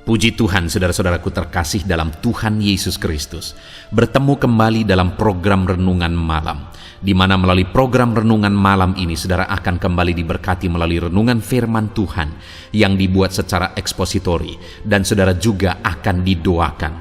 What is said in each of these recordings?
Puji Tuhan, saudara-saudaraku terkasih dalam Tuhan Yesus Kristus. Bertemu kembali dalam program Renungan Malam, di mana melalui program Renungan Malam ini, saudara akan kembali diberkati melalui renungan firman Tuhan yang dibuat secara ekspositori, dan saudara juga akan didoakan.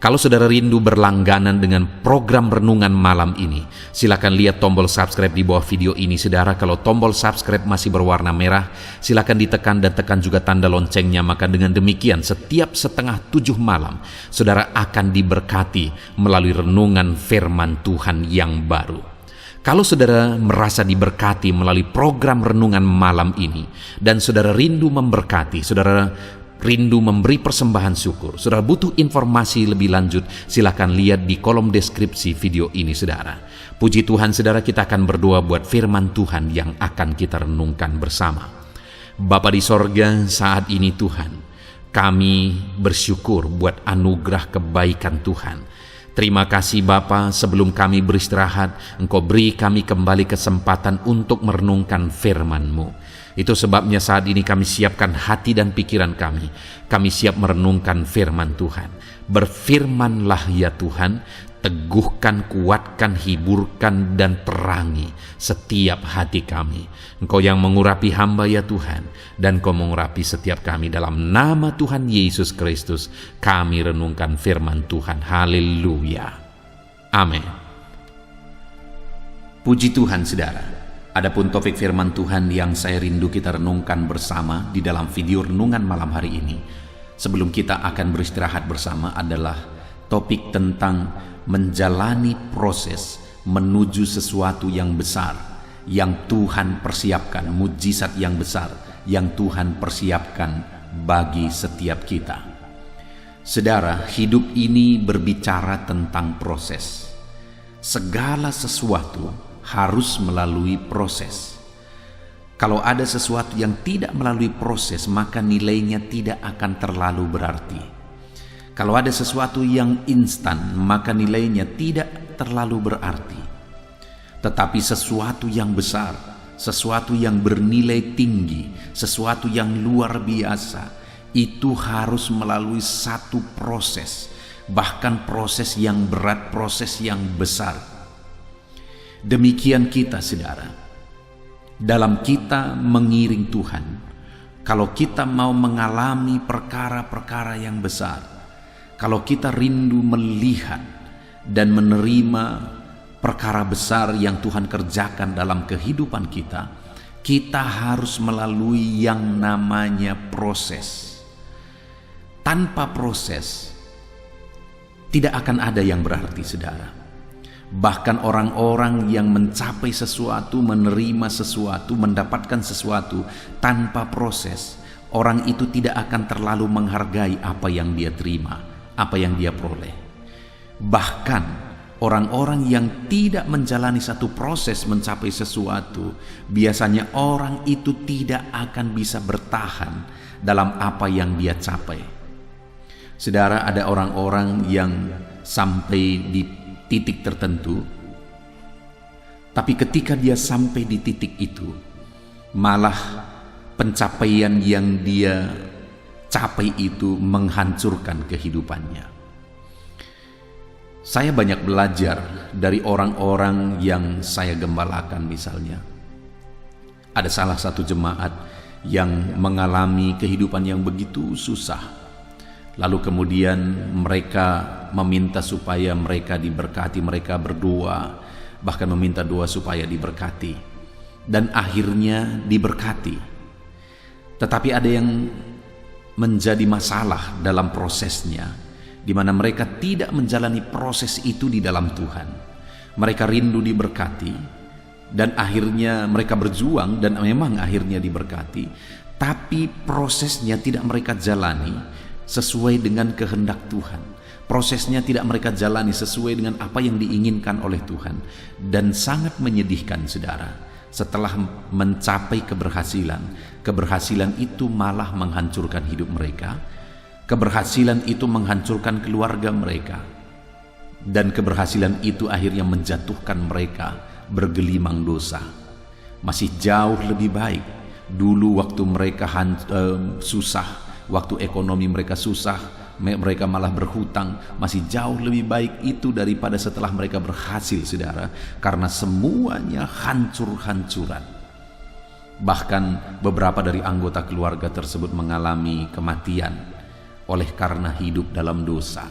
Kalau saudara rindu berlangganan dengan program Renungan Malam ini, silakan lihat tombol subscribe di bawah video ini, saudara. Kalau tombol subscribe masih berwarna merah, silakan ditekan dan tekan juga tanda loncengnya. Maka dengan demikian, setiap 6:30 malam, saudara akan diberkati melalui renungan firman Tuhan yang baru. Kalau saudara merasa diberkati melalui program Renungan Malam ini, dan saudara rindu memberkati, saudara rindu memberi persembahan syukur, saudara butuh informasi lebih lanjut, silakan lihat di kolom deskripsi video ini, saudara. Puji Tuhan, saudara, kita akan berdoa buat firman Tuhan yang akan kita renungkan bersama. Bapa di sorga, saat ini Tuhan, kami bersyukur buat anugerah kebaikan Tuhan. Terima kasih Bapa, sebelum kami beristirahat, Engkau beri kami kembali kesempatan untuk merenungkan firman-Mu. Itu sebabnya saat ini kami siapkan hati dan pikiran kami. Kami siap merenungkan firman Tuhan. Berfirmanlah ya Tuhan, teguhkan, kuatkan, hiburkan, dan terangi setiap hati kami. Engkau yang mengurapi hamba ya Tuhan, dan Engkau mengurapi setiap kami. Dalam nama Tuhan Yesus Kristus, kami renungkan firman Tuhan. Haleluya. Amin. Puji Tuhan, saudara. Adapun topik firman Tuhan yang saya rindu kita renungkan bersama di dalam video renungan malam hari ini, sebelum kita akan beristirahat bersama, adalah topik tentang menjalani proses menuju sesuatu yang besar yang Tuhan persiapkan, mujizat yang besar yang Tuhan persiapkan bagi setiap kita. Saudara, hidup ini berbicara tentang proses. Segala sesuatu harus melalui proses. Kalau ada sesuatu yang tidak melalui proses, maka nilainya tidak akan terlalu berarti. Kalau ada sesuatu yang instan, maka nilainya tidak terlalu berarti. Tetapi sesuatu yang besar, sesuatu yang bernilai tinggi, sesuatu yang luar biasa, itu harus melalui satu proses, bahkan proses yang berat, proses yang besar. Demikian kita, saudara, dalam kita mengiring Tuhan. Kalau kita mau mengalami perkara-perkara yang besar, kalau kita rindu melihat dan menerima perkara besar yang Tuhan kerjakan dalam kehidupan kita, kita harus melalui yang namanya proses. Tanpa proses, tidak akan ada yang berarti, saudara. Bahkan orang-orang yang mencapai sesuatu, menerima sesuatu, mendapatkan sesuatu tanpa proses, orang itu tidak akan terlalu menghargai apa yang dia terima, apa yang dia peroleh. Bahkan orang-orang yang tidak menjalani satu proses mencapai sesuatu, biasanya orang itu tidak akan bisa bertahan dalam apa yang dia capai. Saudara, ada orang-orang yang sampai di titik tertentu, tapi ketika dia sampai di titik itu, malah pencapaian yang dia capai itu menghancurkan kehidupannya. Saya banyak belajar dari orang-orang yang saya gembalakan. Misalnya, ada salah satu jemaat yang mengalami kehidupan yang begitu susah. Lalu kemudian mereka meminta supaya mereka diberkati, mereka berdoa, bahkan meminta doa supaya diberkati, dan akhirnya diberkati. Tetapi ada yang menjadi masalah dalam prosesnya, di mana mereka tidak menjalani proses itu di dalam Tuhan. Mereka rindu diberkati, dan akhirnya mereka berjuang, dan memang akhirnya diberkati, tapi prosesnya tidak mereka jalani sesuai dengan kehendak Tuhan. Prosesnya tidak mereka jalani sesuai dengan apa yang diinginkan oleh Tuhan. Dan sangat menyedihkan, saudara, setelah mencapai keberhasilan itu malah menghancurkan hidup mereka. Keberhasilan itu menghancurkan keluarga mereka. Dan keberhasilan itu akhirnya menjatuhkan mereka bergelimang dosa. Masih jauh lebih baik dulu waktu mereka susah, waktu ekonomi mereka susah, mereka malah berhutang. Masih jauh lebih baik itu daripada setelah mereka berhasil, saudara, karena semuanya hancur-hancuran. Bahkan beberapa dari anggota keluarga tersebut mengalami kematian oleh karena hidup dalam dosa.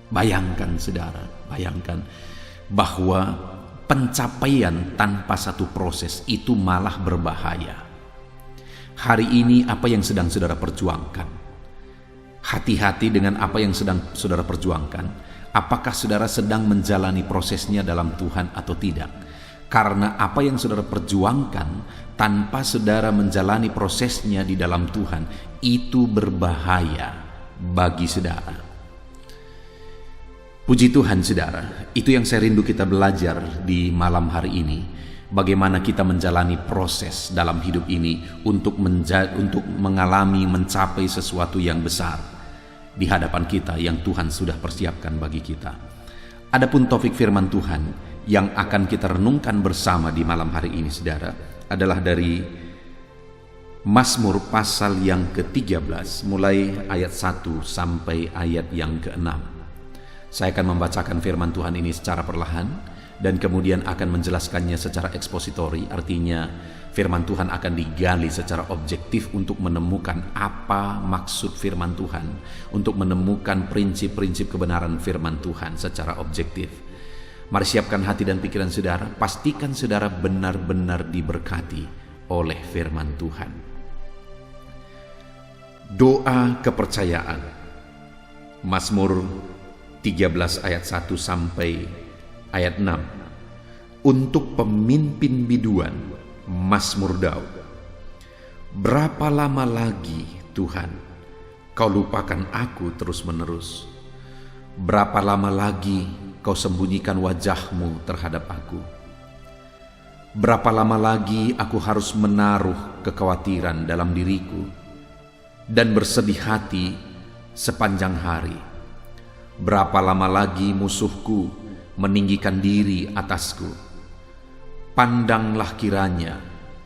Bayangkan, saudara, bayangkan bahwa pencapaian tanpa satu proses itu malah berbahaya. Hari ini apa yang sedang saudara perjuangkan? Hati-hati dengan apa yang sedang saudara perjuangkan. Apakah saudara sedang menjalani prosesnya dalam Tuhan atau tidak? Karena apa yang saudara perjuangkan tanpa saudara menjalani prosesnya di dalam Tuhan, itu berbahaya bagi saudara. Puji Tuhan, saudara, itu yang saya rindu kita belajar di malam hari ini. Bagaimana kita menjalani proses dalam hidup ini untuk mengalami, mencapai sesuatu yang besar di hadapan kita yang Tuhan sudah persiapkan bagi kita. Adapun topik firman Tuhan yang akan kita renungkan bersama di malam hari ini, saudara, adalah dari Mazmur pasal yang ke-13, mulai ayat 1 sampai ayat yang ke-6. Saya akan membacakan firman Tuhan ini secara perlahan dan kemudian akan menjelaskannya secara ekspositori. Artinya firman Tuhan akan digali secara objektif untuk menemukan apa maksud firman Tuhan, untuk menemukan prinsip-prinsip kebenaran firman Tuhan secara objektif. Mari siapkan hati dan pikiran saudara, pastikan saudara benar-benar diberkati oleh firman Tuhan. Doa kepercayaan. Mazmur 13 ayat 1 sampai ayat 6. Untuk pemimpin biduan, Mazmur Daud. Berapa lama lagi, Tuhan, Kau lupakan aku terus-menerus? Berapa lama lagi Kau sembunyikan wajah-Mu terhadap aku? Berapa lama lagi aku harus menaruh kekhawatiran dalam diriku dan bersedih hati sepanjang hari? Berapa lama lagi musuhku meninggikan diri atasku? Pandanglah kiranya,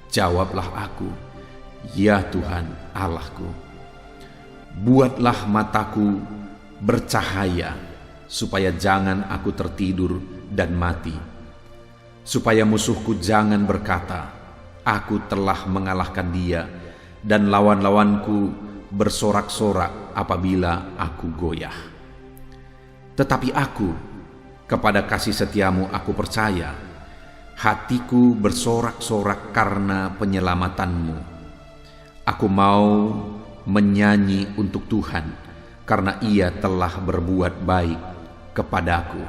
jawablah aku, ya Tuhan Allahku. Buatlah mataku bercahaya, supaya jangan aku tertidur dan mati. Supaya musuhku jangan berkata, aku telah mengalahkan dia, dan lawan-lawanku bersorak-sorak apabila aku goyah. Tetapi aku, kepada kasih setiamu aku percaya. Hatiku bersorak-sorak karena penyelamatanmu. Aku mau menyanyi untuk Tuhan, karena Ia telah berbuat baik kepadaku.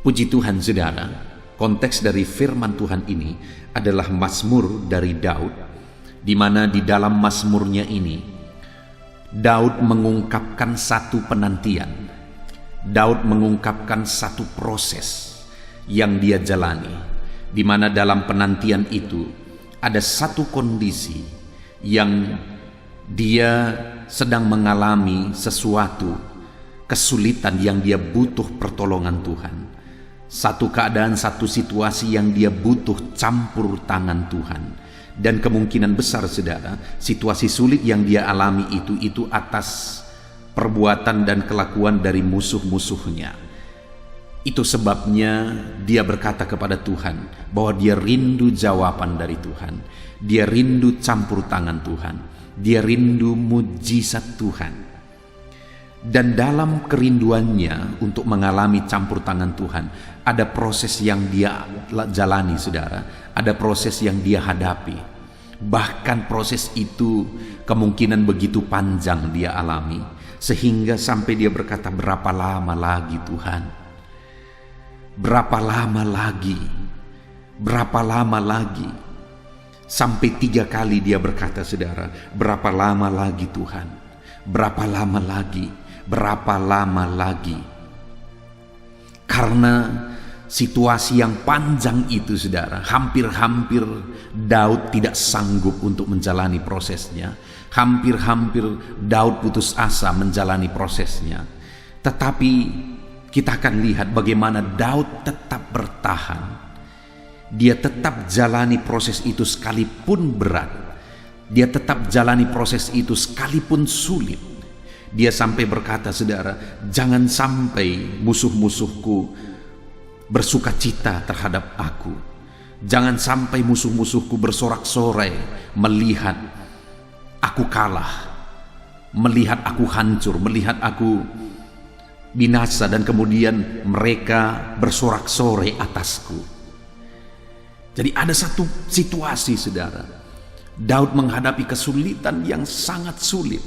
Puji Tuhan, saudara, konteks dari firman Tuhan ini adalah Mazmur dari Daud, di mana di dalam Mazmurnya ini Daud mengungkapkan satu penantian. Daud mengungkapkan satu proses yang dia jalani, di mana dalam penantian itu ada satu kondisi yang dia sedang mengalami sesuatu kesulitan yang dia butuh pertolongan Tuhan. Satu keadaan, satu situasi yang dia butuh campur tangan Tuhan. Dan kemungkinan besar, saudara, situasi sulit yang dia alami itu atas perbuatan dan kelakuan dari musuh-musuhnya. Itu sebabnya dia berkata kepada Tuhan bahwa dia rindu jawaban dari Tuhan. Dia rindu campur tangan Tuhan. Dia rindu mujizat Tuhan. Dan dalam kerinduannya untuk mengalami campur tangan Tuhan, ada proses yang dia jalani, saudara. Ada proses yang dia hadapi. Bahkan proses itu kemungkinan begitu panjang dia alami, sehingga sampai dia berkata, berapa lama lagi Tuhan? Berapa lama lagi? Berapa lama lagi? Sampai 3 kali dia berkata, saudara, berapa lama lagi Tuhan? Berapa lama lagi? Berapa lama lagi? Karena situasi yang panjang itu, saudara, hampir-hampir Daud tidak sanggup untuk menjalani prosesnya. Hampir-hampir Daud putus asa menjalani prosesnya. Tetapi kita akan lihat bagaimana Daud tetap bertahan. Dia tetap jalani proses itu sekalipun berat. Dia tetap jalani proses itu sekalipun sulit. Dia sampai berkata, saudara, jangan sampai musuh-musuhku bersuka cita terhadap aku. Jangan sampai musuh-musuhku bersorak-sorai melihat aku kalah, melihat aku hancur, melihat aku binasa, dan kemudian mereka bersorak-sorai atasku. Jadi ada satu situasi, saudara, Daud menghadapi kesulitan yang sangat sulit,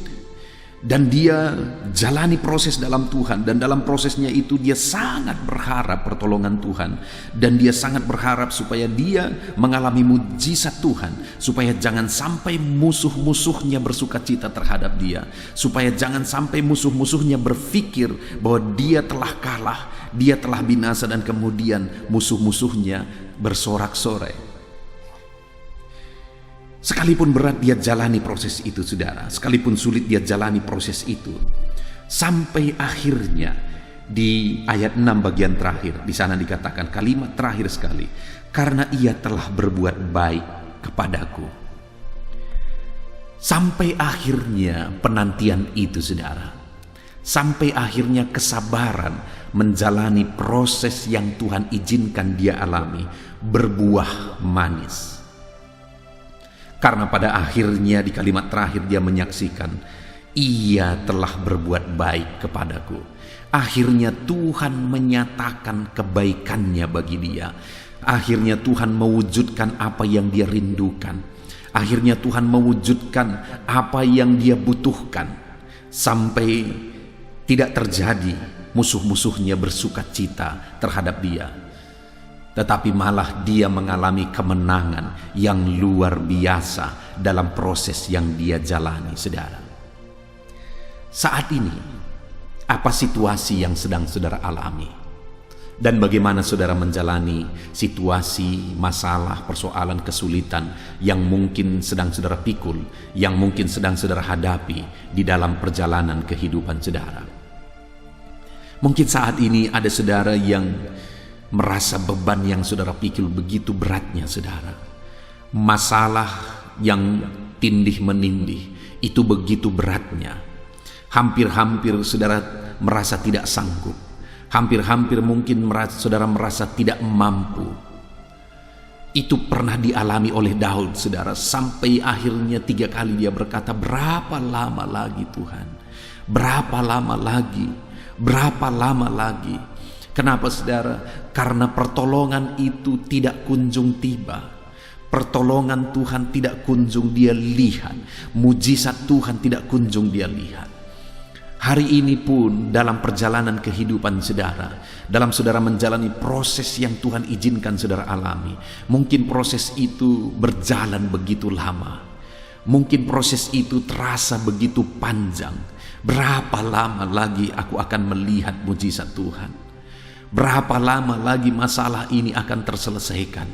dan dia jalani proses dalam Tuhan, dan dalam prosesnya itu dia sangat berharap pertolongan Tuhan, dan dia sangat berharap supaya dia mengalami mujizat Tuhan, supaya jangan sampai musuh-musuhnya bersuka cita terhadap dia, supaya jangan sampai musuh-musuhnya berpikir bahwa dia telah kalah, dia telah binasa, dan kemudian musuh-musuhnya bersorak-sorai. Sekalipun berat dia jalani proses itu, saudara. Sekalipun sulit dia jalani proses itu. Sampai akhirnya di ayat 6 bagian terakhir, di sana dikatakan kalimat terakhir sekali, karena ia telah berbuat baik kepadaku. Sampai akhirnya penantian itu, saudara. Sampai akhirnya kesabaran menjalani proses yang Tuhan izinkan dia alami berbuah manis. Karena pada akhirnya di kalimat terakhir dia menyaksikan, ia telah berbuat baik kepadaku. Akhirnya Tuhan menyatakan kebaikannya bagi dia. Akhirnya Tuhan mewujudkan apa yang dia rindukan. Akhirnya Tuhan mewujudkan apa yang dia butuhkan. Sampai tidak terjadi musuh-musuhnya bersuka cita terhadap dia, tetapi malah dia mengalami kemenangan yang luar biasa dalam proses yang dia jalani, saudara. Saat ini, apa situasi yang sedang saudara alami? Dan bagaimana saudara menjalani situasi, masalah, persoalan, kesulitan yang mungkin sedang saudara pikul, yang mungkin sedang saudara hadapi di dalam perjalanan kehidupan saudara? Mungkin saat ini ada saudara yang merasa beban yang saudara pikul begitu beratnya, saudara. Masalah yang tindih menindih itu begitu beratnya. Hampir-hampir saudara merasa tidak sanggup. Hampir-hampir mungkin saudara merasa tidak mampu. Itu pernah dialami oleh Daud, saudara. Sampai akhirnya 3 kali dia berkata, berapa lama lagi Tuhan? Berapa lama lagi? Berapa lama lagi? Kenapa, saudara? Karena pertolongan itu tidak kunjung tiba. Pertolongan Tuhan tidak kunjung dia lihat. Mujizat Tuhan tidak kunjung dia lihat. Hari ini pun dalam perjalanan kehidupan saudara, dalam saudara menjalani proses yang Tuhan izinkan saudara alami, mungkin proses itu berjalan begitu lama. Mungkin proses itu terasa begitu panjang. Berapa lama lagi aku akan melihat mujizat Tuhan? Berapa lama lagi masalah ini akan terselesaikan?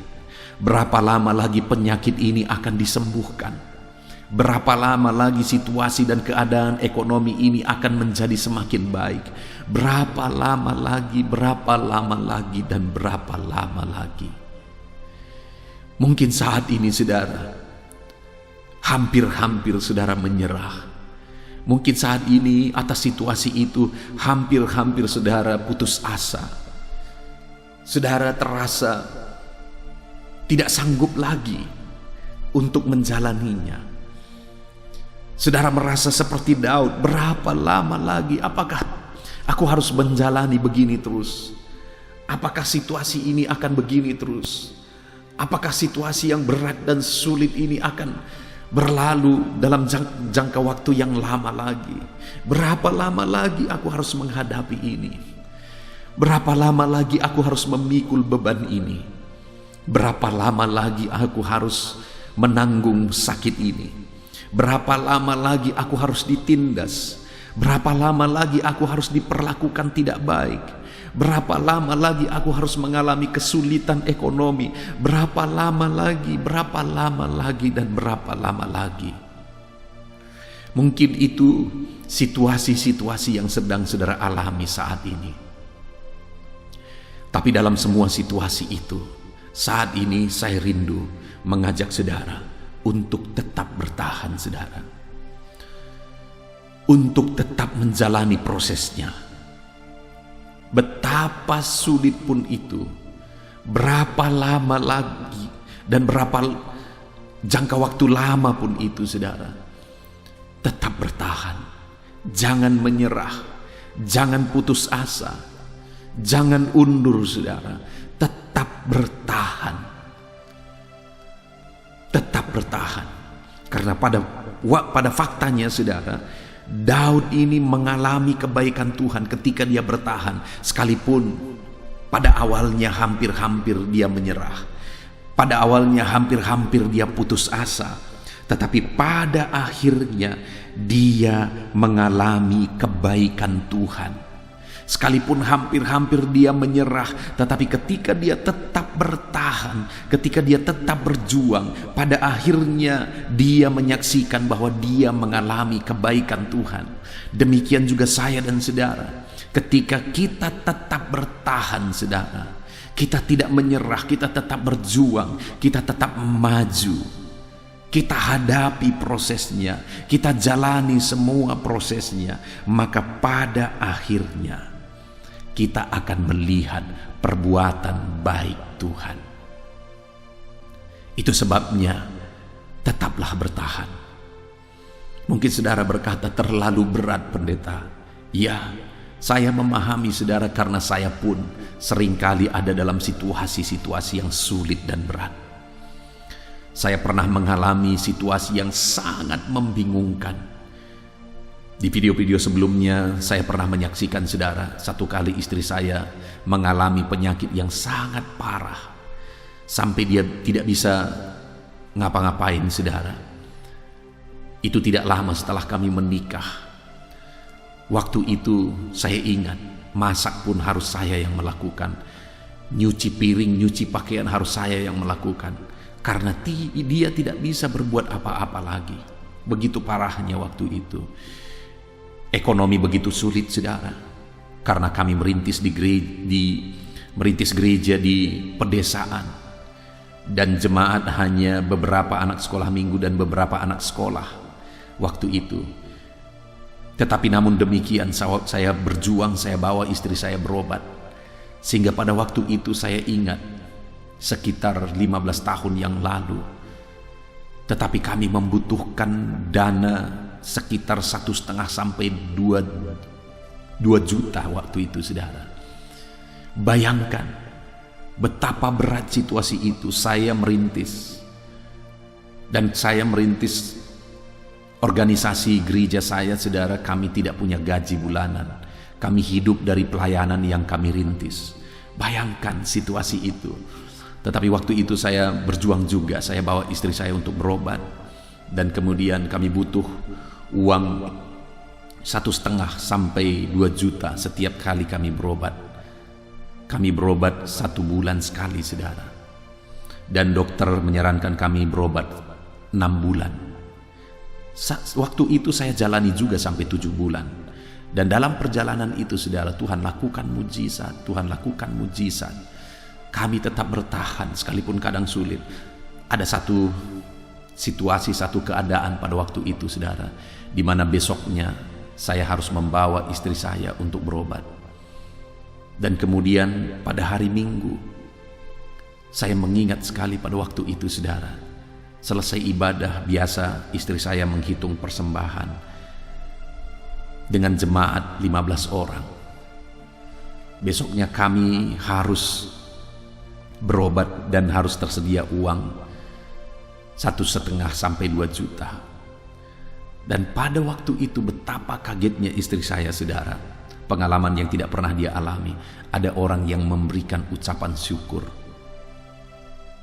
Berapa lama lagi penyakit ini akan disembuhkan? Berapa lama lagi situasi dan keadaan ekonomi ini akan menjadi semakin baik? Berapa lama lagi, berapa lama lagi, dan berapa lama lagi? Mungkin saat ini saudara, hampir-hampir saudara menyerah. Mungkin saat ini atas situasi itu hampir-hampir saudara putus asa. Saudara terasa tidak sanggup lagi untuk menjalaninya. Saudara merasa seperti Daud, berapa lama lagi? Apakah aku harus menjalani begini terus? Apakah situasi ini akan begini terus? Apakah situasi yang berat dan sulit ini akan berlalu dalam jangka waktu yang lama lagi? Berapa lama lagi aku harus menghadapi ini? Berapa lama lagi aku harus memikul beban ini? Berapa lama lagi aku harus menanggung sakit ini? Berapa lama lagi aku harus ditindas? Berapa lama lagi aku harus diperlakukan tidak baik? Berapa lama lagi aku harus mengalami kesulitan ekonomi? Berapa lama lagi, dan berapa lama lagi? Mungkin itu situasi-situasi yang sedang saudara alami saat ini. Tapi dalam semua situasi itu, saat ini saya rindu mengajak saudara untuk tetap bertahan, saudara. Untuk tetap menjalani prosesnya. Betapa sulit pun itu, berapa lama lagi dan berapa jangka waktu lama pun itu, saudara, tetap bertahan. Jangan menyerah, jangan putus asa, jangan undur, saudara. Tetap bertahan. Tetap bertahan. Karena pada faktanya, saudara, Daud ini mengalami kebaikan Tuhan ketika dia bertahan, sekalipun pada awalnya hampir-hampir dia menyerah, pada awalnya hampir-hampir dia putus asa, tetapi pada akhirnya dia mengalami kebaikan Tuhan. Sekalipun hampir-hampir dia menyerah, tetapi ketika dia tetap bertahan, ketika dia tetap berjuang, pada akhirnya dia menyaksikan bahwa dia mengalami kebaikan Tuhan. Demikian juga saya dan saudara, ketika kita tetap bertahan, saudara, kita tidak menyerah, kita tetap berjuang, kita tetap maju, kita hadapi prosesnya, kita jalani semua prosesnya, maka pada akhirnya kita akan melihat perbuatan baik Tuhan. Itu sebabnya tetaplah bertahan. Mungkin saudara berkata, terlalu berat pendeta. Ya, saya memahami saudara, karena saya pun seringkali ada dalam situasi-situasi yang sulit dan berat. Saya pernah mengalami situasi yang sangat membingungkan. Di video-video sebelumnya saya pernah menyaksikan, saudara, satu kali istri saya mengalami penyakit yang sangat parah, sampai dia tidak bisa ngapa-ngapain, saudara. Itu tidak lama setelah kami menikah. Waktu itu saya ingat, masak pun harus saya yang melakukan, nyuci piring, nyuci pakaian harus saya yang melakukan, karena dia tidak bisa berbuat apa-apa lagi. Begitu parahnya waktu itu. Ekonomi begitu sulit, saudara, karena kami merintis gereja di pedesaan, dan jemaat hanya beberapa anak sekolah minggu dan beberapa anak sekolah waktu itu. Tetapi namun demikian saya berjuang, saya bawa istri saya berobat, sehingga pada waktu itu saya ingat sekitar 15 tahun yang lalu, tetapi kami membutuhkan dana sekitar 1,5 sampai 2 juta waktu itu, saudara. Bayangkan betapa berat situasi itu. Saya merintis, dan saya merintis organisasi gereja saya, saudara. Kami tidak punya gaji bulanan, kami hidup dari pelayanan yang kami rintis. Bayangkan situasi itu. Tetapi waktu itu saya berjuang juga. Saya bawa istri saya untuk berobat, dan kemudian kami butuh uang 1,5 sampai 2 juta setiap kali kami berobat. Kami berobat 1 bulan sekali, saudara, dan dokter menyarankan kami berobat 6 bulan. Waktu itu saya jalani juga sampai 7 bulan. Dan dalam perjalanan itu, saudara, Tuhan lakukan mujizat, Tuhan lakukan mujizat. Kami tetap bertahan sekalipun kadang sulit. Ada satu situasi, satu keadaan pada waktu itu, saudara, di mana besoknya saya harus membawa istri saya untuk berobat. Dan kemudian pada hari Minggu, saya mengingat sekali pada waktu itu, saudara, selesai ibadah biasa, istri saya menghitung persembahan dengan jemaat 15 orang. Besoknya kami harus berobat dan harus tersedia uang 1,5 sampai 2 juta. Dan pada waktu itu betapa kagetnya istri saya, saudara. Pengalaman yang tidak pernah dia alami. Ada orang yang memberikan ucapan syukur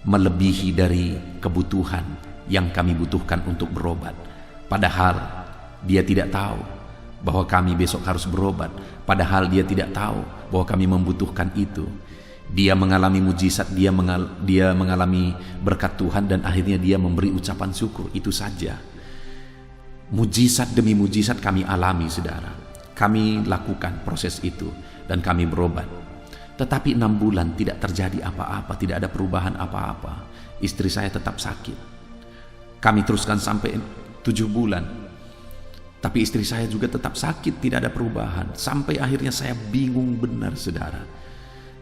melebihi dari kebutuhan yang kami butuhkan untuk berobat. Padahal dia tidak tahu bahwa kami besok harus berobat. Padahal dia tidak tahu bahwa kami membutuhkan itu. Dia mengalami mujizat, dia mengalami berkat Tuhan, dan akhirnya dia memberi ucapan syukur. Itu saja. Mujizat demi mujizat kami alami, saudara. Kami lakukan proses itu dan kami berobat. Tetapi 6 bulan tidak terjadi apa-apa, tidak ada perubahan apa-apa. Istri saya tetap sakit. Kami teruskan sampai 7 bulan. Tapi istri saya juga tetap sakit, tidak ada perubahan. Sampai akhirnya saya bingung benar, saudara.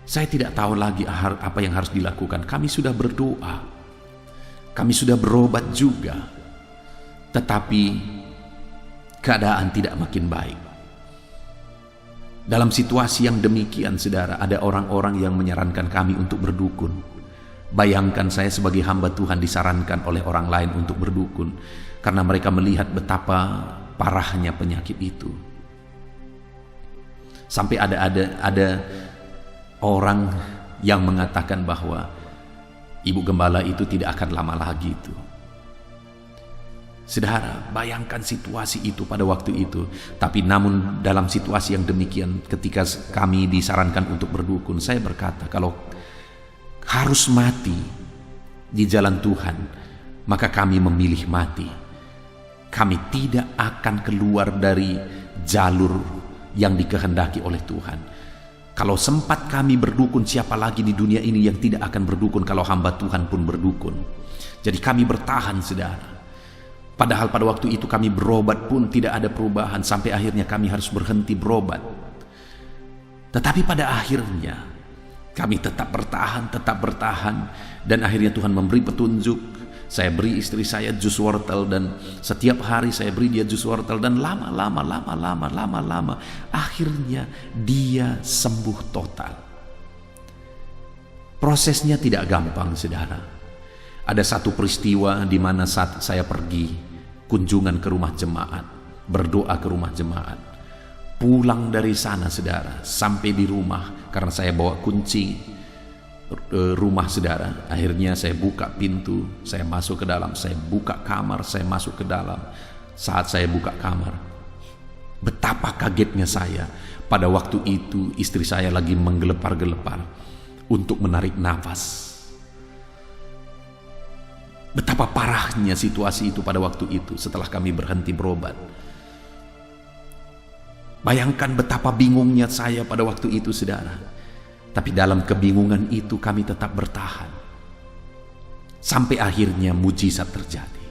Saya tidak tahu lagi apa yang harus dilakukan. Kami sudah berdoa, kami sudah berobat juga, tetapi keadaan tidak makin baik. Dalam situasi yang demikian, saudara, ada orang-orang yang menyarankan kami untuk berdukun. Bayangkan, saya sebagai hamba Tuhan disarankan oleh orang lain untuk berdukun karena mereka melihat betapa parahnya penyakit itu. Sampai ada orang yang mengatakan bahwa ibu gembala itu tidak akan lama lagi itu. Saudara, bayangkan situasi itu pada waktu itu. Tapi namun dalam situasi yang demikian, ketika kami disarankan untuk berdukun, saya berkata, kalau harus mati di jalan Tuhan, maka kami memilih mati. Kami tidak akan keluar dari jalur yang dikehendaki oleh Tuhan. Kalau sempat kami berdukun, siapa lagi di dunia ini yang tidak akan berdukun kalau hamba Tuhan pun berdukun. Jadi kami bertahan, saudara. Padahal pada waktu itu kami berobat pun tidak ada perubahan, sampai akhirnya kami harus berhenti berobat. Tetapi pada akhirnya kami tetap bertahan, dan akhirnya Tuhan memberi petunjuk. Saya beri istri saya jus wortel, dan setiap hari saya beri dia jus wortel, dan lama akhirnya dia sembuh total. Prosesnya tidak gampang, saudara. Ada satu peristiwa di mana saat saya pergi kunjungan ke rumah jemaat, berdoa ke rumah jemaat, pulang dari sana, saudara, sampai di rumah, karena saya bawa kunci rumah, saudara. Akhirnya saya buka pintu, saya masuk ke dalam, saya buka kamar, saya masuk ke dalam. Saat saya buka kamar, betapa kagetnya saya. Pada waktu itu istri saya lagi menggelepar-gelepar untuk menarik nafas. Betapa parahnya situasi itu pada waktu itu setelah kami berhenti berobat. Bayangkan betapa bingungnya saya pada waktu itu, saudara. Tapi dalam kebingungan itu kami tetap bertahan. Sampai akhirnya mujizat terjadi.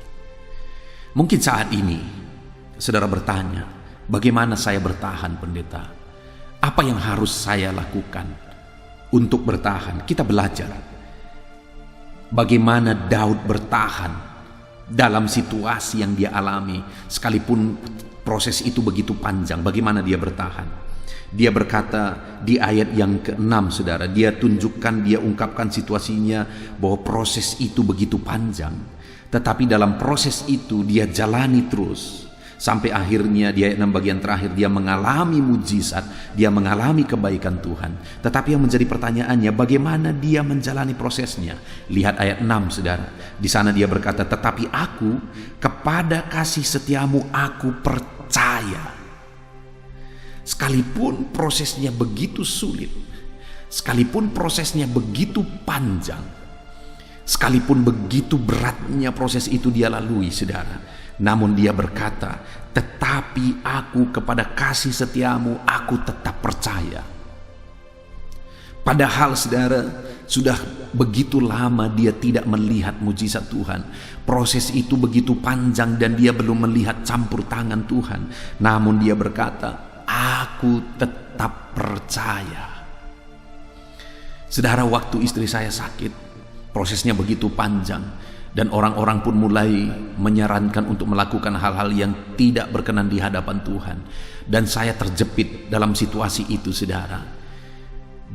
Mungkin saat ini saudara bertanya, bagaimana saya bertahan, pendeta? Apa yang harus saya lakukan untuk bertahan? Kita belajar bagaimana Daud bertahan dalam situasi yang dia alami, sekalipun proses itu begitu panjang. Bagaimana dia bertahan? Dia berkata di ayat yang ke-6, saudara, dia tunjukkan, dia ungkapkan situasinya bahwa proses itu begitu panjang, tetapi dalam proses itu dia jalani terus. Sampai akhirnya di ayat 6 bagian terakhir dia mengalami mujizat, dia mengalami kebaikan Tuhan. Tetapi yang menjadi pertanyaannya, bagaimana dia menjalani prosesnya? Lihat ayat 6, saudara. Di sana dia berkata, tetapi aku kepada kasih setiamu aku percaya. Sekalipun prosesnya begitu sulit, sekalipun prosesnya begitu panjang, sekalipun begitu beratnya proses itu dia lalui, saudara, namun dia berkata, tetapi aku kepada kasih setiamu aku tetap percaya. Padahal, saudara, sudah begitu lama dia tidak melihat mujizat Tuhan. Proses itu begitu panjang dan dia belum melihat campur tangan Tuhan. Namun dia berkata, aku tetap percaya. Saudara, waktu istri saya sakit, prosesnya begitu panjang, dan orang-orang pun mulai menyarankan untuk melakukan hal-hal yang tidak berkenan di hadapan Tuhan. Dan saya terjepit dalam situasi itu, saudara.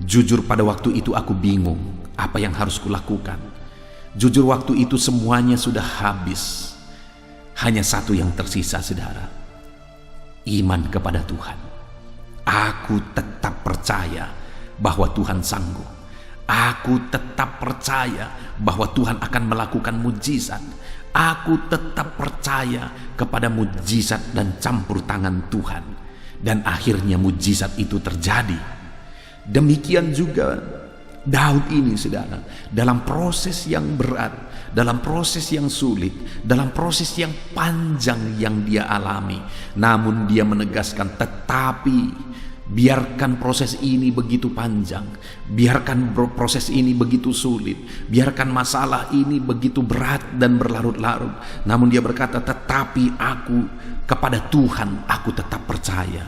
Jujur pada waktu itu aku bingung apa yang harus kulakukan. Jujur waktu itu semuanya sudah habis. Hanya satu yang tersisa, saudara. Iman kepada Tuhan. Aku tetap percaya bahwa Tuhan sanggup. Aku tetap percaya bahwa Tuhan akan melakukan mujizat. Aku tetap percaya kepada mujizat dan campur tangan Tuhan. Dan akhirnya mujizat itu terjadi. Demikian juga Daud ini, saudara, dalam proses yang berat, dalam proses yang sulit, dalam proses yang panjang yang dia alami, namun dia menegaskan, tetapi Biarkan proses ini begitu panjang, biarkan proses ini begitu sulit, biarkan masalah ini begitu berat dan berlarut-larut. Namun dia berkata, tetapi aku kepada Tuhan aku tetap percaya.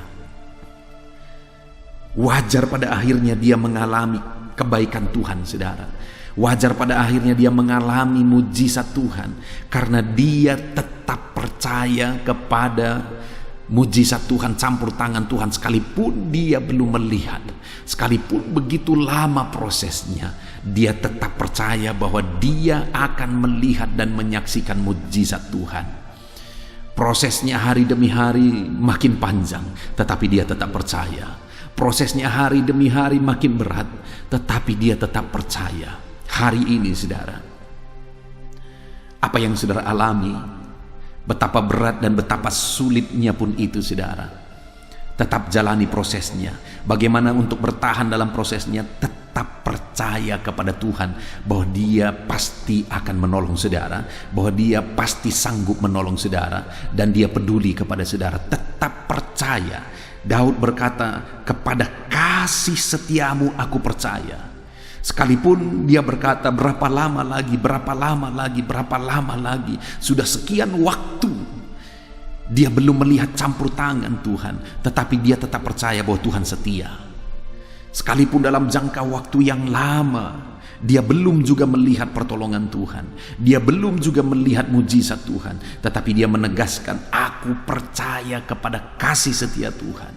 Wajar pada akhirnya dia mengalami kebaikan Tuhan, saudara. Wajar pada akhirnya dia mengalami mujizat Tuhan, karena dia tetap percaya kepada mujizat Tuhan, campur tangan Tuhan, sekalipun dia belum melihat, sekalipun begitu lama prosesnya, dia tetap percaya bahwa dia akan melihat dan menyaksikan mujizat Tuhan. Prosesnya hari demi hari makin panjang, tetapi dia tetap percaya. Prosesnya hari demi hari makin berat, tetapi dia tetap percaya. Hari ini, saudara, apa yang saudara alami, betapa berat dan betapa sulitnya pun itu, saudara, tetap jalani prosesnya. Bagaimana untuk bertahan dalam prosesnya? Tetap percaya kepada Tuhan bahwa dia pasti akan menolong saudara, bahwa dia pasti sanggup menolong saudara, dan dia peduli kepada saudara. Tetap percaya. Daud berkata, kepada kasih setiamu aku percaya. Sekalipun dia berkata, berapa lama lagi, berapa lama lagi, berapa lama lagi, sudah sekian waktu dia belum melihat campur tangan Tuhan, tetapi dia tetap percaya bahwa Tuhan setia. Sekalipun dalam jangka waktu yang lama dia belum juga melihat pertolongan Tuhan, dia belum juga melihat mujizat Tuhan, tetapi dia menegaskan, aku percaya kepada kasih setia Tuhan.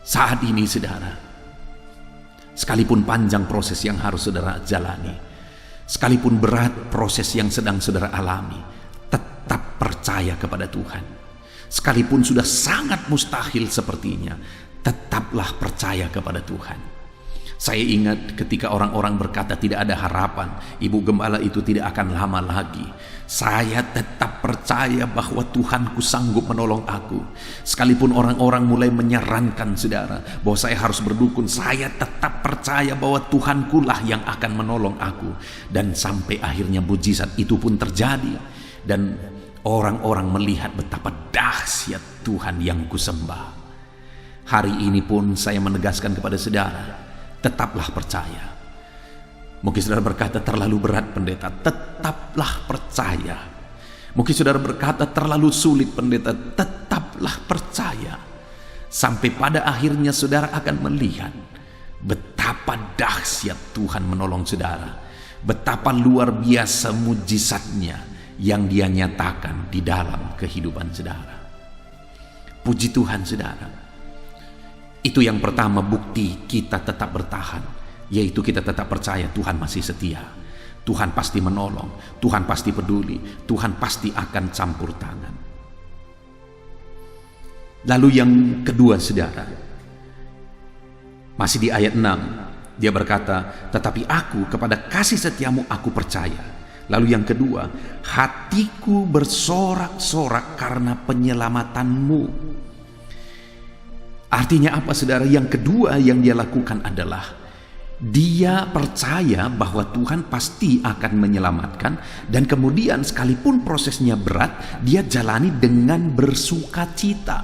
Saat ini, saudara, sekalipun panjang proses yang harus saudara jalani, sekalipun berat proses yang sedang saudara alami, tetap percaya kepada Tuhan. Sekalipun sudah sangat mustahil sepertinya, tetaplah percaya kepada Tuhan. Saya ingat ketika orang-orang berkata tidak ada harapan, Ibu Gembala itu tidak akan lama lagi. Saya tetap percaya bahwa Tuhanku sanggup menolong aku. Sekalipun orang-orang mulai menyarankan, saudara, bahwa saya harus berdukun, saya tetap percaya bahwa Tuhanku lah yang akan menolong aku. Dan sampai akhirnya mujizat itu pun terjadi. Dan orang-orang melihat betapa dahsyat Tuhan yang kusembah. Hari ini pun saya menegaskan kepada saudara, tetaplah percaya. Mungkin saudara berkata terlalu berat pendeta, tetaplah percaya. Mungkin saudara berkata terlalu sulit pendeta, tetaplah percaya. Sampai pada akhirnya saudara akan melihat betapa dahsyat Tuhan menolong saudara, betapa luar biasa mujizatnya yang dia nyatakan di dalam kehidupan saudara. Puji Tuhan, saudara. Itu yang pertama, bukti kita tetap bertahan, yaitu kita tetap percaya Tuhan masih setia. Tuhan pasti menolong, Tuhan pasti peduli, Tuhan pasti akan campur tangan. Lalu yang kedua, saudara, masih di ayat 6, dia berkata, tetapi aku kepada kasih setiamu aku percaya. Lalu yang kedua, hatiku bersorak-sorak karena penyelamatanmu. Artinya apa, saudara? Yang kedua yang dia lakukan adalah dia percaya bahwa Tuhan pasti akan menyelamatkan, dan kemudian sekalipun prosesnya berat, dia jalani dengan bersukacita.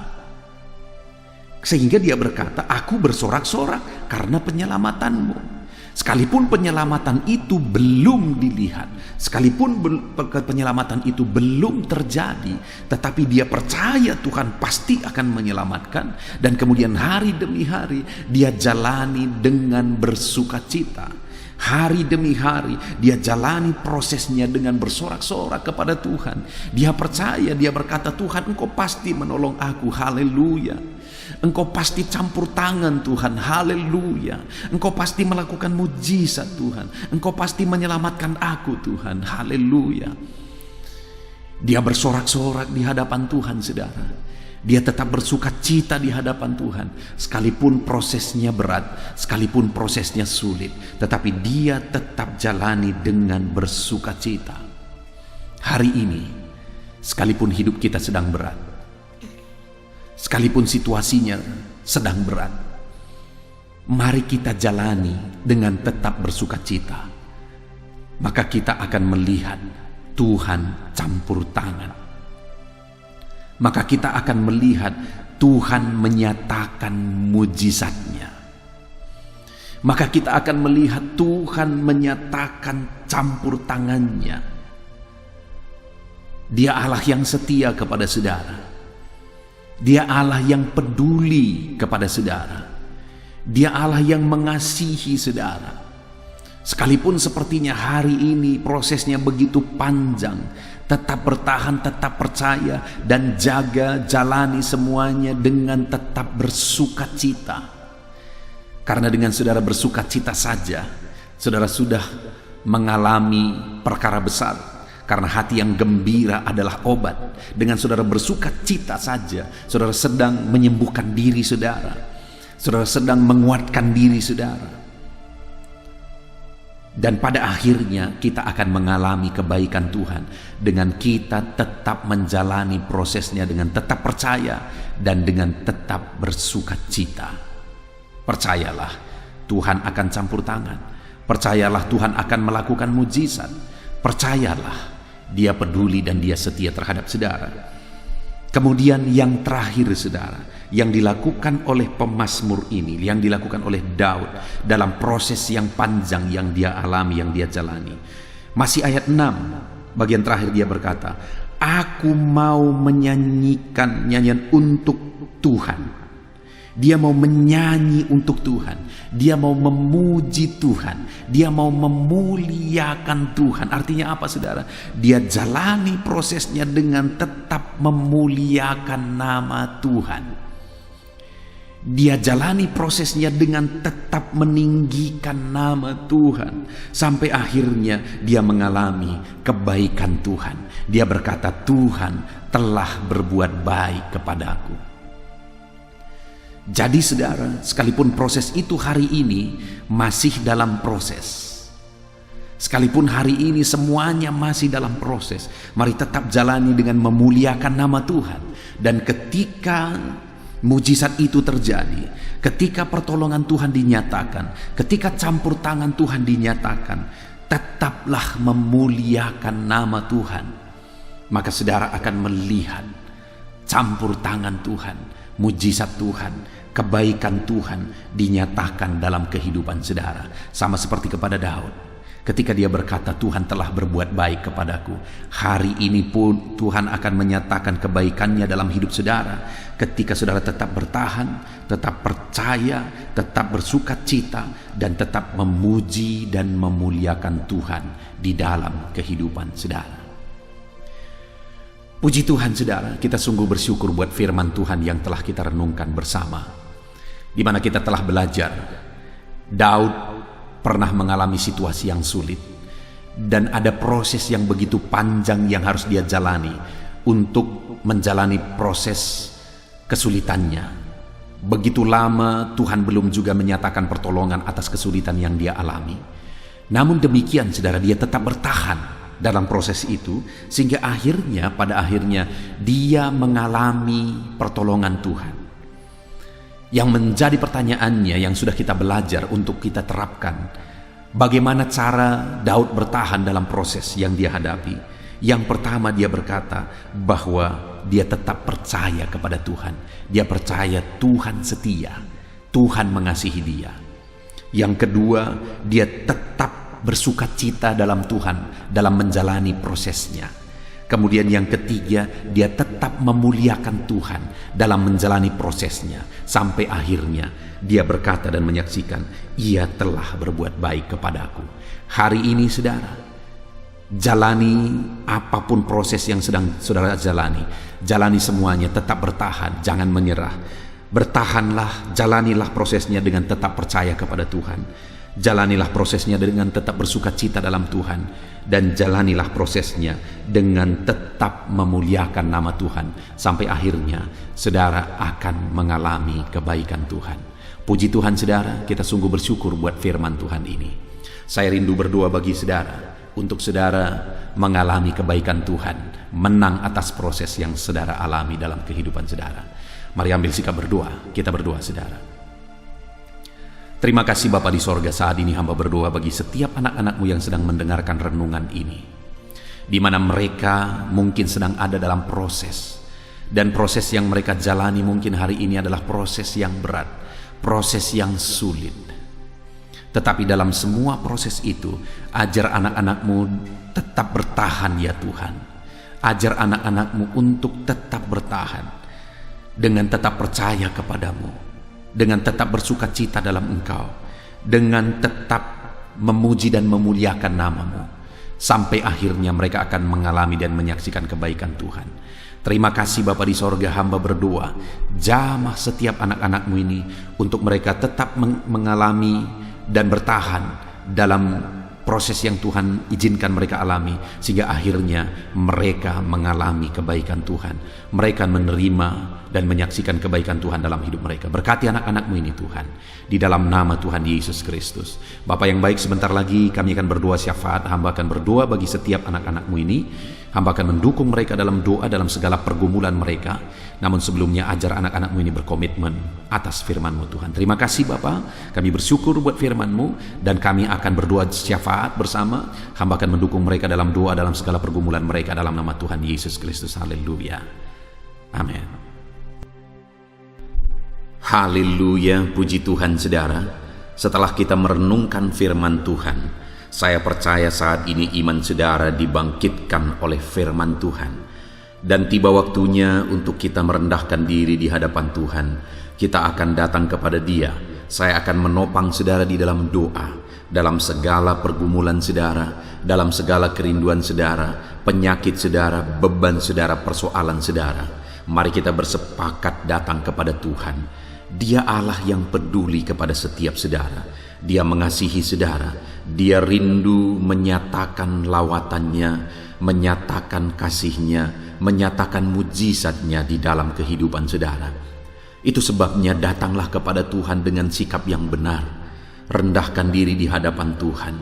Sehingga dia berkata, aku bersorak-sorak karena penyelamatanmu. Sekalipun penyelamatan itu belum dilihat, sekalipun penyelamatan itu belum terjadi, tetapi dia percaya Tuhan pasti akan menyelamatkan, dan kemudian hari demi hari dia jalani dengan bersukacita. Hari demi hari dia jalani prosesnya dengan bersorak-sorak kepada Tuhan. Dia percaya, dia berkata, Tuhan, Engkau pasti menolong aku, haleluya. Engkau pasti campur tangan, Tuhan, haleluya. Engkau pasti melakukan mujizat, Tuhan. Engkau pasti menyelamatkan aku, Tuhan, haleluya. Dia bersorak-sorak di hadapan Tuhan, saudara. Dia tetap bersukacita di hadapan Tuhan, sekalipun prosesnya berat, sekalipun prosesnya sulit, tetapi dia tetap jalani dengan bersukacita. Hari ini, sekalipun hidup kita sedang berat, sekalipun situasinya sedang berat, mari kita jalani dengan tetap bersukacita. Maka kita akan melihat Tuhan campur tangan. Maka kita akan melihat Tuhan menyatakan mujizatnya. Maka kita akan melihat Tuhan menyatakan campur tangannya. Dia Allah yang setia kepada saudara. Dia Allah yang peduli kepada saudara. Dia Allah yang mengasihi saudara. Sekalipun sepertinya hari ini prosesnya begitu panjang, tetap bertahan, tetap percaya, dan jaga, jalani semuanya dengan tetap bersukacita. Karena dengan saudara bersukacita saja, saudara sudah mengalami perkara besar. Karena hati yang gembira adalah obat. Dengan saudara bersukacita saja, saudara sedang menyembuhkan diri saudara. Saudara sedang menguatkan diri saudara. Dan pada akhirnya kita akan mengalami kebaikan Tuhan dengan kita tetap menjalani prosesnya dengan tetap percaya dan dengan tetap bersukacita. Percayalah, Tuhan akan campur tangan. Percayalah, Tuhan akan melakukan mujizat. Percayalah, Dia peduli dan Dia setia terhadap saudara. Kemudian yang terakhir saudara, yang dilakukan oleh pemazmur ini, yang dilakukan oleh Daud dalam proses yang panjang yang dia alami, yang dia jalani. Masih ayat 6, bagian terakhir dia berkata, aku mau menyanyikan nyanyian untuk Tuhan. Dia mau menyanyi untuk Tuhan. Dia mau memuji Tuhan. Dia mau memuliakan Tuhan. Artinya apa saudara? Dia jalani prosesnya dengan tetap memuliakan nama Tuhan. Dia jalani prosesnya dengan tetap meninggikan nama Tuhan. Sampai akhirnya dia mengalami kebaikan Tuhan. Dia berkata, Tuhan telah berbuat baik kepadaku. Jadi saudara, sekalipun proses itu hari ini masih dalam proses. Sekalipun hari ini semuanya masih dalam proses, mari tetap jalani dengan memuliakan nama Tuhan. Dan ketika mujizat itu terjadi, ketika pertolongan Tuhan dinyatakan, ketika campur tangan Tuhan dinyatakan, tetaplah memuliakan nama Tuhan. Maka saudara akan melihat campur tangan Tuhan, mujizat Tuhan, kebaikan Tuhan dinyatakan dalam kehidupan saudara. Sama seperti kepada Daud, ketika dia berkata, Tuhan telah berbuat baik kepadaku. Hari ini pun Tuhan akan menyatakan kebaikannya dalam hidup saudara. Ketika saudara tetap bertahan, tetap percaya, tetap bersukacita, dan tetap memuji dan memuliakan Tuhan di dalam kehidupan saudara. Puji Tuhan saudara, kita sungguh bersyukur buat firman Tuhan yang telah kita renungkan bersama, di mana kita telah belajar Daud pernah mengalami situasi yang sulit, dan ada proses yang begitu panjang yang harus dia jalani untuk menjalani proses kesulitannya. Begitu lama Tuhan belum juga menyatakan pertolongan atas kesulitan yang dia alami. Namun demikian saudara, dia tetap bertahan dalam proses itu, sehingga pada akhirnya dia mengalami pertolongan Tuhan. Yang menjadi pertanyaannya yang sudah kita belajar untuk kita terapkan, bagaimana cara Daud bertahan dalam proses yang dia hadapi. Yang pertama, dia berkata bahwa dia tetap percaya kepada Tuhan. Dia percaya Tuhan setia, Tuhan mengasihi dia. Yang kedua, dia tetap bersukacita dalam Tuhan dalam menjalani prosesnya. Kemudian yang ketiga, dia tetap memuliakan Tuhan dalam menjalani prosesnya. Sampai akhirnya dia berkata dan menyaksikan, Ia telah berbuat baik kepadaku. Hari ini saudara, jalani apapun proses yang sedang saudara jalani. Jalani semuanya, tetap bertahan, jangan menyerah. Bertahanlah, jalanilah prosesnya dengan tetap percaya kepada Tuhan. Jalanilah prosesnya dengan tetap bersukacita dalam Tuhan, dan jalanilah prosesnya dengan tetap memuliakan nama Tuhan. Sampai akhirnya saudara akan mengalami kebaikan Tuhan. Puji Tuhan saudara, kita sungguh bersyukur buat firman Tuhan ini. Saya rindu berdoa bagi saudara, untuk saudara mengalami kebaikan Tuhan, menang atas proses yang saudara alami dalam kehidupan saudara. Mari ambil sikap berdoa, kita berdoa saudara. Terima kasih Bapa di sorga, saat ini hamba berdoa bagi setiap anak-anakmu yang sedang mendengarkan renungan ini, di mana mereka mungkin sedang ada dalam proses, Dan proses yang mereka jalani mungkin hari ini adalah proses yang berat, proses yang sulit. Tetapi dalam semua proses itu, ajar anak-anak-Mu tetap bertahan ya Tuhan. Ajar anak-anak-Mu untuk tetap bertahan, dengan tetap percaya kepadamu, dengan tetap bersuka cita dalam Engkau, dengan tetap memuji dan memuliakan nama-Mu, sampai akhirnya mereka akan mengalami dan menyaksikan kebaikan Tuhan. Terima kasih Bapa di sorga, hamba berdoa, jamah setiap anak-anak-Mu ini untuk mereka tetap mengalami dan bertahan dalam proses yang Tuhan izinkan mereka alami, sehingga akhirnya mereka mengalami kebaikan Tuhan. Mereka menerima dan menyaksikan kebaikan Tuhan dalam hidup mereka. Berkati anak-anak-Mu ini Tuhan, di dalam nama Tuhan Yesus Kristus. Bapa yang baik, sebentar lagi kami akan berdoa syafaat. Hamba akan berdoa bagi setiap anak-anak-Mu ini. Hamba akan mendukung mereka dalam doa, dalam segala pergumulan mereka. Namun sebelumnya ajar anak-anak-Mu ini berkomitmen atas firman-Mu Tuhan. Terima kasih Bapa, kami bersyukur buat firman-Mu, dan kami akan berdoa syafaat bersama. Hamba akan mendukung mereka dalam doa, dalam segala pergumulan mereka, dalam nama Tuhan Yesus Kristus. Haleluya. Amin. Haleluya, puji Tuhan saudara. Setelah kita merenungkan firman Tuhan, saya percaya saat ini iman saudara dibangkitkan oleh firman Tuhan. Dan tiba waktunya untuk kita merendahkan diri di hadapan Tuhan. Kita akan datang kepada Dia. Saya akan menopang saudara di dalam doa, dalam segala pergumulan saudara, dalam segala kerinduan saudara, penyakit saudara, beban saudara, persoalan saudara. Mari kita bersepakat datang kepada Tuhan. Dia Allah yang peduli kepada setiap saudara. Dia mengasihi saudara. Dia rindu menyatakan lawatannya, menyatakan kasihnya, menyatakan mujizatnya di dalam kehidupan saudara. Itu sebabnya datanglah kepada Tuhan dengan sikap yang benar. Rendahkan diri di hadapan Tuhan.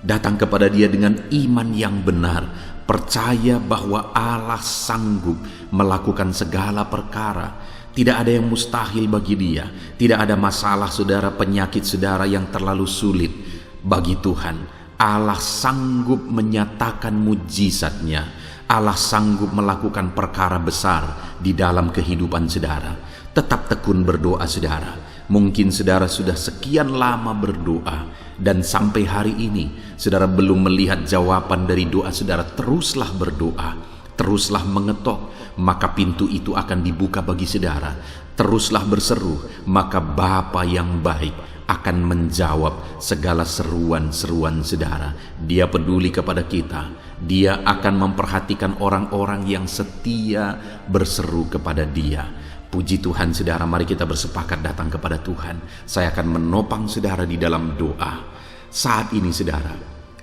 Datang kepada Dia dengan iman yang benar. Percaya bahwa Allah sanggup melakukan segala perkara. Tidak ada yang mustahil bagi Dia. Tidak ada masalah saudara, penyakit saudara yang terlalu sulit bagi Tuhan. Allah sanggup menyatakan mujizatnya. Allah sanggup melakukan perkara besar di dalam kehidupan saudara. Tetap tekun berdoa saudara. Mungkin saudara sudah sekian lama berdoa, dan sampai hari ini saudara belum melihat jawaban dari doa saudara. Teruslah berdoa. Teruslah mengetok, maka pintu itu akan dibuka bagi saudara. Teruslah berseru, maka Bapa yang baik akan menjawab segala seruan-seruan saudara. Dia peduli kepada kita. Dia akan memperhatikan orang-orang yang setia berseru kepada Dia. Puji Tuhan saudara, mari kita bersepakat datang kepada Tuhan. Saya akan menopang saudara di dalam doa. Saat ini saudara,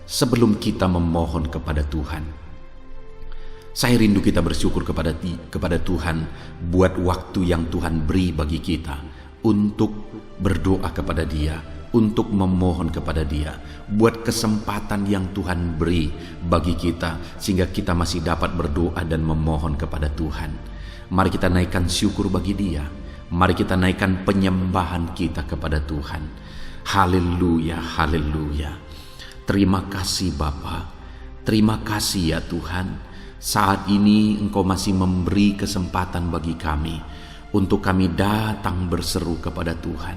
sebelum kita memohon kepada Tuhan, saya rindu kita bersyukur kepada Tuhan buat waktu yang Tuhan beri bagi kita untuk berdoa kepada Dia, untuk memohon kepada Dia, buat kesempatan yang Tuhan beri bagi kita sehingga kita masih dapat berdoa dan memohon kepada Tuhan. Mari kita naikkan syukur bagi Dia. Mari kita naikkan penyembahan kita kepada Tuhan. Haleluya, haleluya. Terima kasih Bapa. Terima kasih ya Tuhan. Saat ini Engkau masih memberi kesempatan bagi kami untuk kami datang berseru kepada Tuhan,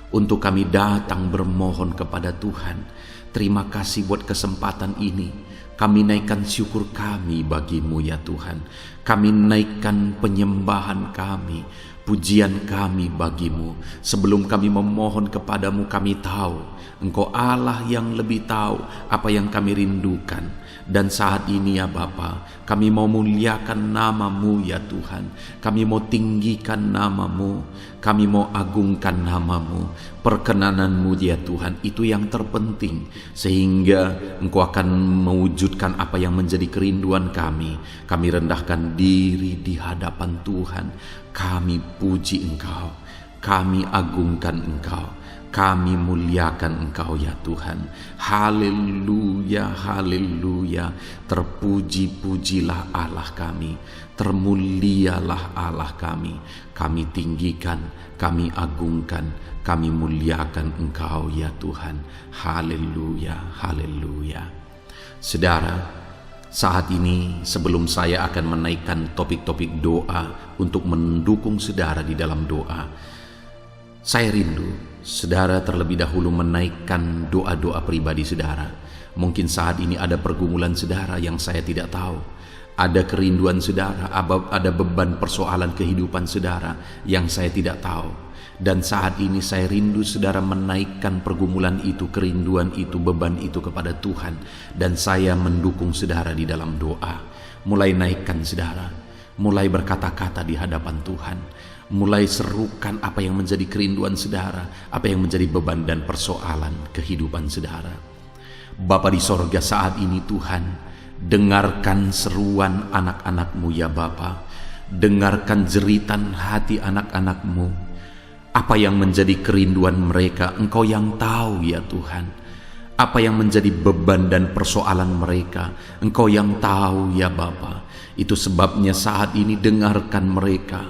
untuk kami datang bermohon kepada Tuhan. Terima kasih buat kesempatan ini. Kami naikkan syukur kami bagi-Mu ya Tuhan. Kami naikkan penyembahan kami, pujian kami bagi-Mu. Sebelum kami memohon kepadamu, kami tahu Engkau Allah yang lebih tahu apa yang kami rindukan. Dan saat ini ya Bapa, kami mau muliakan nama-Mu ya Tuhan. Kami mau tinggikan nama-Mu, kami mau agungkan nama-Mu. Perkenanan-Mu ya Tuhan, itu yang terpenting, sehingga Engkau akan mewujudkan apa yang menjadi kerinduan kami. Kami rendahkan diri di hadapan Tuhan. Kami puji Engkau, kami agungkan Engkau, kami muliakan Engkau ya Tuhan. Haleluya, haleluya. Terpuji-pujilah Allah kami, termulialah Allah kami. Kami tinggikan, kami agungkan, kami muliakan Engkau ya Tuhan. Haleluya, haleluya. Saudara, Saat ini sebelum saya akan menaikkan topik-topik doa untuk mendukung saudara di dalam doa, saya rindu saudara terlebih dahulu menaikkan doa-doa pribadi saudara. Mungkin saat ini ada pergumulan saudara yang saya tidak tahu, ada kerinduan saudara, ada beban persoalan kehidupan saudara yang saya tidak tahu. Dan saat ini saya rindu saudara menaikkan pergumulan itu, kerinduan itu, beban itu kepada Tuhan. Dan saya mendukung saudara di dalam doa. Mulai naikkan saudara, mulai berkata-kata di hadapan Tuhan, mulai serukan apa yang menjadi kerinduan saudara, apa yang menjadi beban dan persoalan kehidupan saudara. Bapa di sorga, saat ini Tuhan, dengarkan seruan anak-anak-Mu ya Bapa. Dengarkan jeritan hati anak-anak-Mu. Apa yang menjadi kerinduan mereka, Engkau yang tahu ya Tuhan. Apa yang menjadi beban dan persoalan mereka, Engkau yang tahu ya Bapa. Itu sebabnya saat ini dengarkan mereka.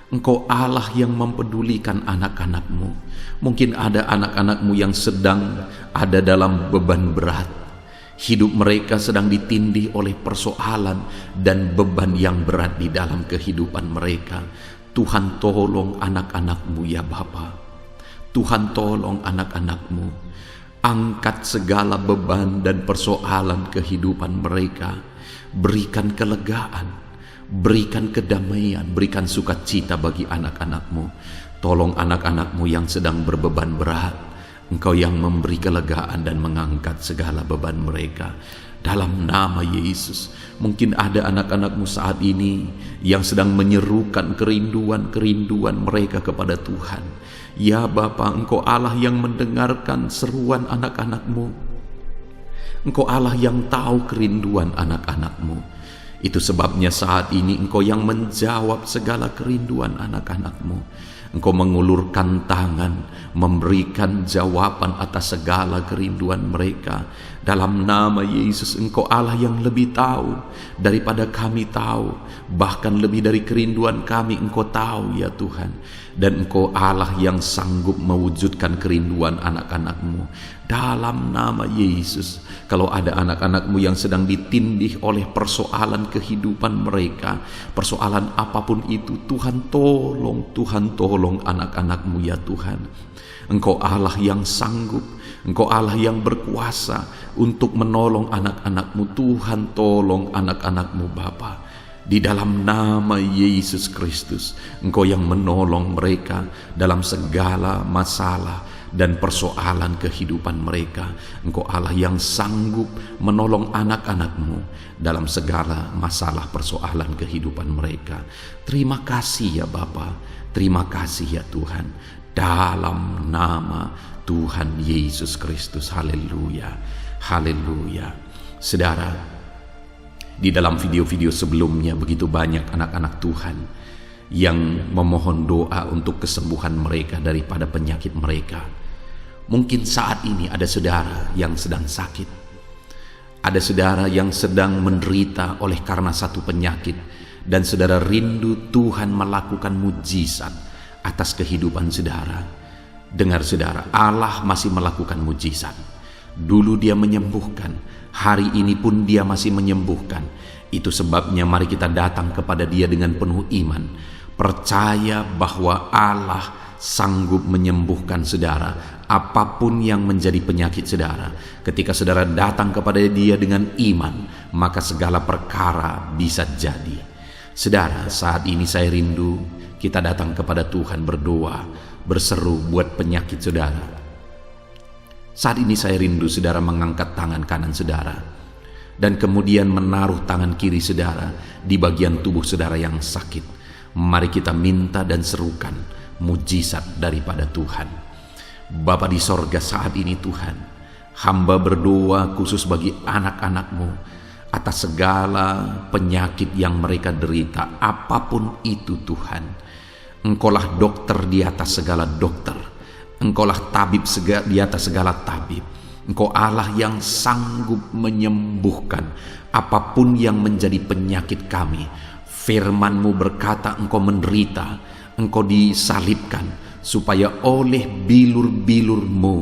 Engkau Allah yang mempedulikan anak-anak-Mu. Mungkin ada anak-anak-Mu yang sedang ada dalam beban berat. Hidup mereka sedang ditindih oleh persoalan dan beban yang berat di dalam kehidupan mereka. Tuhan tolong anak-anak-Mu ya Bapa. Tuhan tolong anak-anak-Mu. Angkat segala beban dan persoalan kehidupan mereka. Berikan kelegaan, berikan kedamaian, berikan sukacita bagi anak-anak-Mu. Tolong anak-anak-Mu yang sedang berbeban berat. Engkau yang memberi kelegaan dan mengangkat segala beban mereka. Dalam nama Yesus, mungkin ada anak-anak-Mu saat ini yang sedang menyerukan kerinduan-kerinduan mereka kepada Tuhan. Ya Bapa, Engkau Allah yang mendengarkan seruan anak-anak-Mu. Engkau Allah yang tahu kerinduan anak-anak-Mu. Itu sebabnya saat ini Engkau yang menjawab segala kerinduan anak-anak-Mu. Engkau mengulurkan tangan, memberikan jawaban atas segala kerinduan mereka. Dalam nama Yesus, Engkau Allah yang lebih tahu daripada kami tahu. Bahkan lebih dari kerinduan kami, Engkau tahu ya Tuhan. Dan Engkau Allah yang sanggup mewujudkan kerinduan anak-anak-Mu. Dalam nama Yesus, kalau ada anak-anak-Mu yang sedang ditindih oleh persoalan kehidupan mereka, persoalan apapun itu, Tuhan tolong anak-anak-Mu ya Tuhan. Engkau Allah yang sanggup, Engkau Allah yang berkuasa untuk menolong anak-anak-Mu. Tuhan tolong anak-anak-Mu Bapa. Di dalam nama Yesus Kristus, Engkau yang menolong mereka dalam segala masalah dan persoalan kehidupan mereka. Engkau Allah yang sanggup menolong anak-anak-Mu dalam segala masalah persoalan kehidupan mereka. Terima kasih ya Bapa, terima kasih ya Tuhan. Dalam nama Tuhan Yesus Kristus, haleluya, haleluya. Saudara, di dalam video-video sebelumnya begitu banyak anak-anak Tuhan yang memohon doa untuk kesembuhan mereka daripada penyakit mereka. Mungkin saat ini ada saudara yang sedang sakit. Ada saudara yang sedang menderita oleh karena satu penyakit. Dan saudara rindu Tuhan melakukan mujizat atas kehidupan saudara. Dengar saudara, Allah masih melakukan mujizat. Dulu Dia menyembuhkan, hari ini pun Dia masih menyembuhkan. Itu sebabnya mari kita datang kepada Dia dengan penuh iman, percaya bahwa Allah sanggup menyembuhkan saudara apapun yang menjadi penyakit saudara. Ketika saudara datang kepada Dia dengan iman, maka segala perkara bisa jadi. Saudara, saat ini saya rindu kita datang kepada Tuhan berdoa, berseru buat penyakit saudara. Saat ini saya rindu saudara mengangkat tangan kanan saudara dan kemudian menaruh tangan kiri saudara di bagian tubuh saudara yang sakit. Mari kita minta dan serukan mujizat daripada Tuhan. Bapa di sorga, saat ini Tuhan, hamba berdoa khusus bagi anak-anak-Mu atas segala penyakit yang mereka derita, apapun itu Tuhan. Engkaulah dokter di atas segala dokter, Engkaulah tabib di atas segala tabib. Engkau Allah yang sanggup menyembuhkan apapun yang menjadi penyakit kami. Firman-Mu berkata Engkau menderita, Engkau disalibkan supaya oleh bilur-bilur-Mu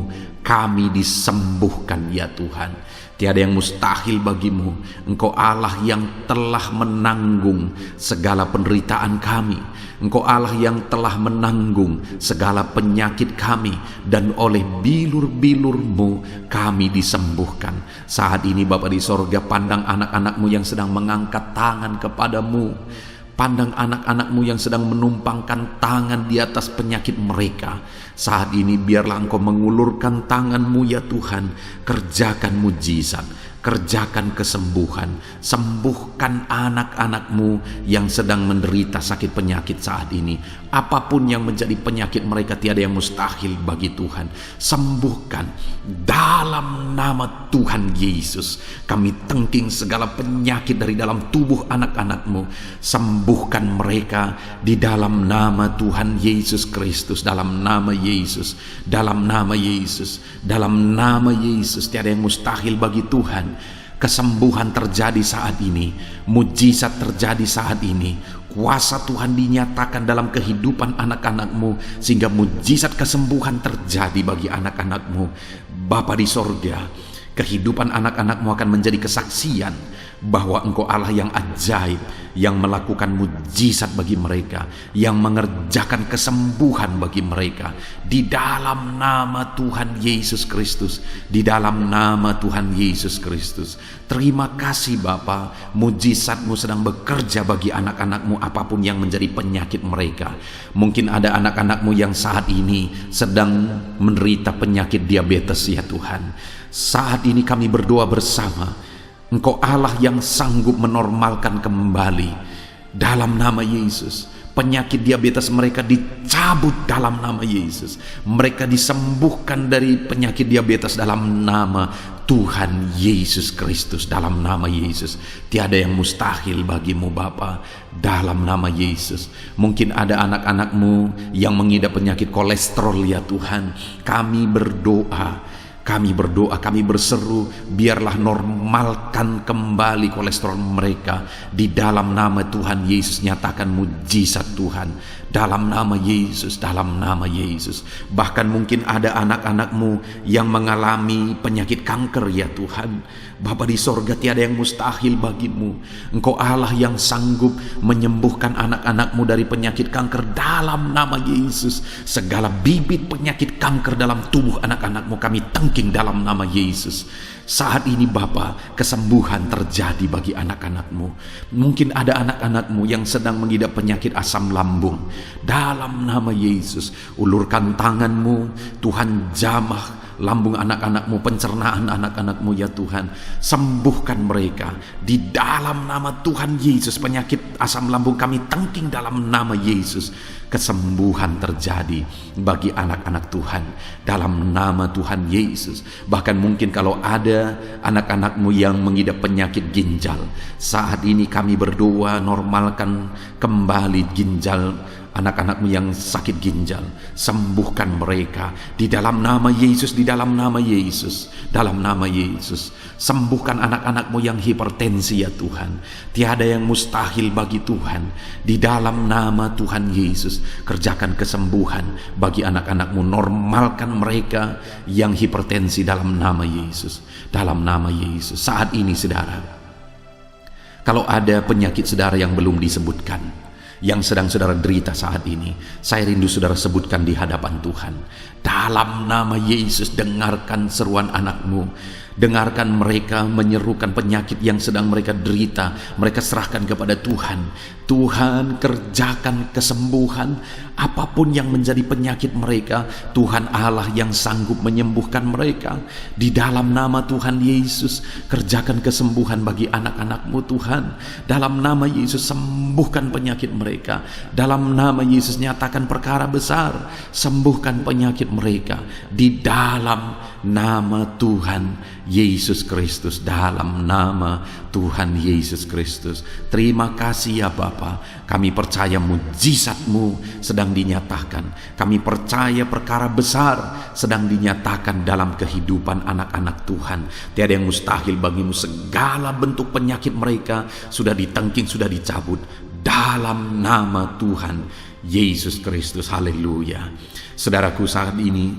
kami disembuhkan ya Tuhan. Tiada yang mustahil bagimu. Engkau Allah yang telah menanggung segala penderitaan kami. Engkau Allah yang telah menanggung segala penyakit kami, dan oleh bilur-bilur-Mu kami disembuhkan. Saat ini Bapa di sorga, pandang anak-anak-Mu yang sedang mengangkat tangan kepadamu. Pandang anak-anak-Mu yang sedang menumpangkan tangan di atas penyakit mereka. Saat ini biarlah Engkau mengulurkan tangan-Mu ya Tuhan. Kerjakan mujizat, kerjakan kesembuhan. Sembuhkan anak-anak-Mu yang sedang menderita sakit penyakit saat ini. Apapun yang menjadi penyakit mereka, tiada yang mustahil bagi Tuhan. Sembuhkan dalam nama Tuhan Yesus. Kami tengking segala penyakit dari dalam tubuh anak-anak-Mu. Sembuhkan mereka di dalam nama Tuhan Yesus Kristus. Dalam nama Yesus, dalam nama Yesus, dalam nama Yesus. Tiada yang mustahil bagi Tuhan. Kesembuhan terjadi saat ini, mujizat terjadi saat ini, kuasa Tuhan dinyatakan dalam kehidupan anak-anak-Mu, sehingga mujizat kesembuhan terjadi bagi anak-anak-Mu. Bapa di sorga, kehidupan anak-anak-Mu akan menjadi kesaksian bahwa Engkau Allah yang ajaib, yang melakukan mujizat bagi mereka, yang mengerjakan kesembuhan bagi mereka. Di dalam nama Tuhan Yesus Kristus, di dalam nama Tuhan Yesus Kristus. Terima kasih Bapa, mujizat-Mu sedang bekerja bagi anak-anak-Mu apapun yang menjadi penyakit mereka. Mungkin ada anak-anak-Mu yang saat ini sedang menderita penyakit diabetes ya Tuhan. Saat ini kami berdoa bersama, Engkau Allah yang sanggup menormalkan kembali dalam nama Yesus. Penyakit diabetes mereka dicabut dalam nama Yesus. Mereka disembuhkan dari penyakit diabetes dalam nama Tuhan Yesus Kristus. Dalam nama Yesus. Tiada yang mustahil bagimu Bapa. Dalam nama Yesus. Mungkin ada anak-anak-Mu yang mengidap penyakit kolesterol ya Tuhan. Kami berdoa, kami berseru, biarlah normalkan kembali kolesterol mereka. Di dalam nama Tuhan Yesus, nyatakan mujizat Tuhan. Dalam nama Yesus, dalam nama Yesus. Bahkan mungkin ada anak-anak-Mu yang mengalami penyakit kanker ya Tuhan. Bapa di sorga, tiada yang mustahil bagimu. Engkau Allah yang sanggup menyembuhkan anak-anak-Mu dari penyakit kanker dalam nama Yesus. Segala bibit penyakit kanker dalam tubuh anak-anak-Mu kami tengking dalam nama Yesus. Saat ini Bapa, kesembuhan terjadi bagi anak-anak-Mu. Mungkin ada anak-anak-Mu yang sedang mengidap penyakit asam lambung. Dalam nama Yesus, ulurkan tangan-Mu, Tuhan jamah lambung anak-anak-Mu, pencernaan anak-anak-Mu ya Tuhan. Sembuhkan mereka di dalam nama Tuhan Yesus. Penyakit asam lambung kami tengking dalam nama Yesus. Kesembuhan terjadi bagi anak-anak Tuhan dalam nama Tuhan Yesus. Bahkan mungkin kalau ada anak-anak-Mu yang mengidap penyakit ginjal, saat ini kami berdoa, normalkan kembali ginjal anak-anak-Mu yang sakit ginjal. Sembuhkan mereka di dalam nama Yesus, di dalam nama Yesus, dalam nama Yesus. Sembuhkan anak-anak-Mu yang hipertensi ya Tuhan. Tiada yang mustahil bagi Tuhan. Di dalam nama Tuhan Yesus, kerjakan kesembuhan bagi anak-anak-Mu. Normalkan mereka yang hipertensi dalam nama Yesus, dalam nama Yesus. Saat ini saudara, kalau ada penyakit saudara yang belum disebutkan, yang sedang saudara derita saat ini, saya rindu saudara sebutkan di hadapan Tuhan. Dalam nama Yesus, dengarkan seruan anak-Mu. Dengarkan mereka menyerukan penyakit yang sedang mereka derita. Mereka serahkan kepada Tuhan. Tuhan, kerjakan kesembuhan apapun yang menjadi penyakit mereka. Tuhan Allah yang sanggup menyembuhkan mereka. Di dalam nama Tuhan Yesus, kerjakan kesembuhan bagi anak-anak-Mu Tuhan. Dalam nama Yesus, sembuhkan penyakit mereka. Dalam nama Yesus, nyatakan perkara besar. Sembuhkan penyakit mereka. Di dalam nama Tuhan Yesus Kristus, dalam nama Tuhan Yesus Kristus. Terima kasih ya Bapa. Kami percaya mujizat-Mu sedang dinyatakan. Kami percaya perkara besar sedang dinyatakan dalam kehidupan anak-anak Tuhan. Tiada yang mustahil bagimu. Segala bentuk penyakit mereka sudah ditengking, sudah dicabut dalam nama Tuhan Yesus Kristus. Haleluya. Saudaraku, saat ini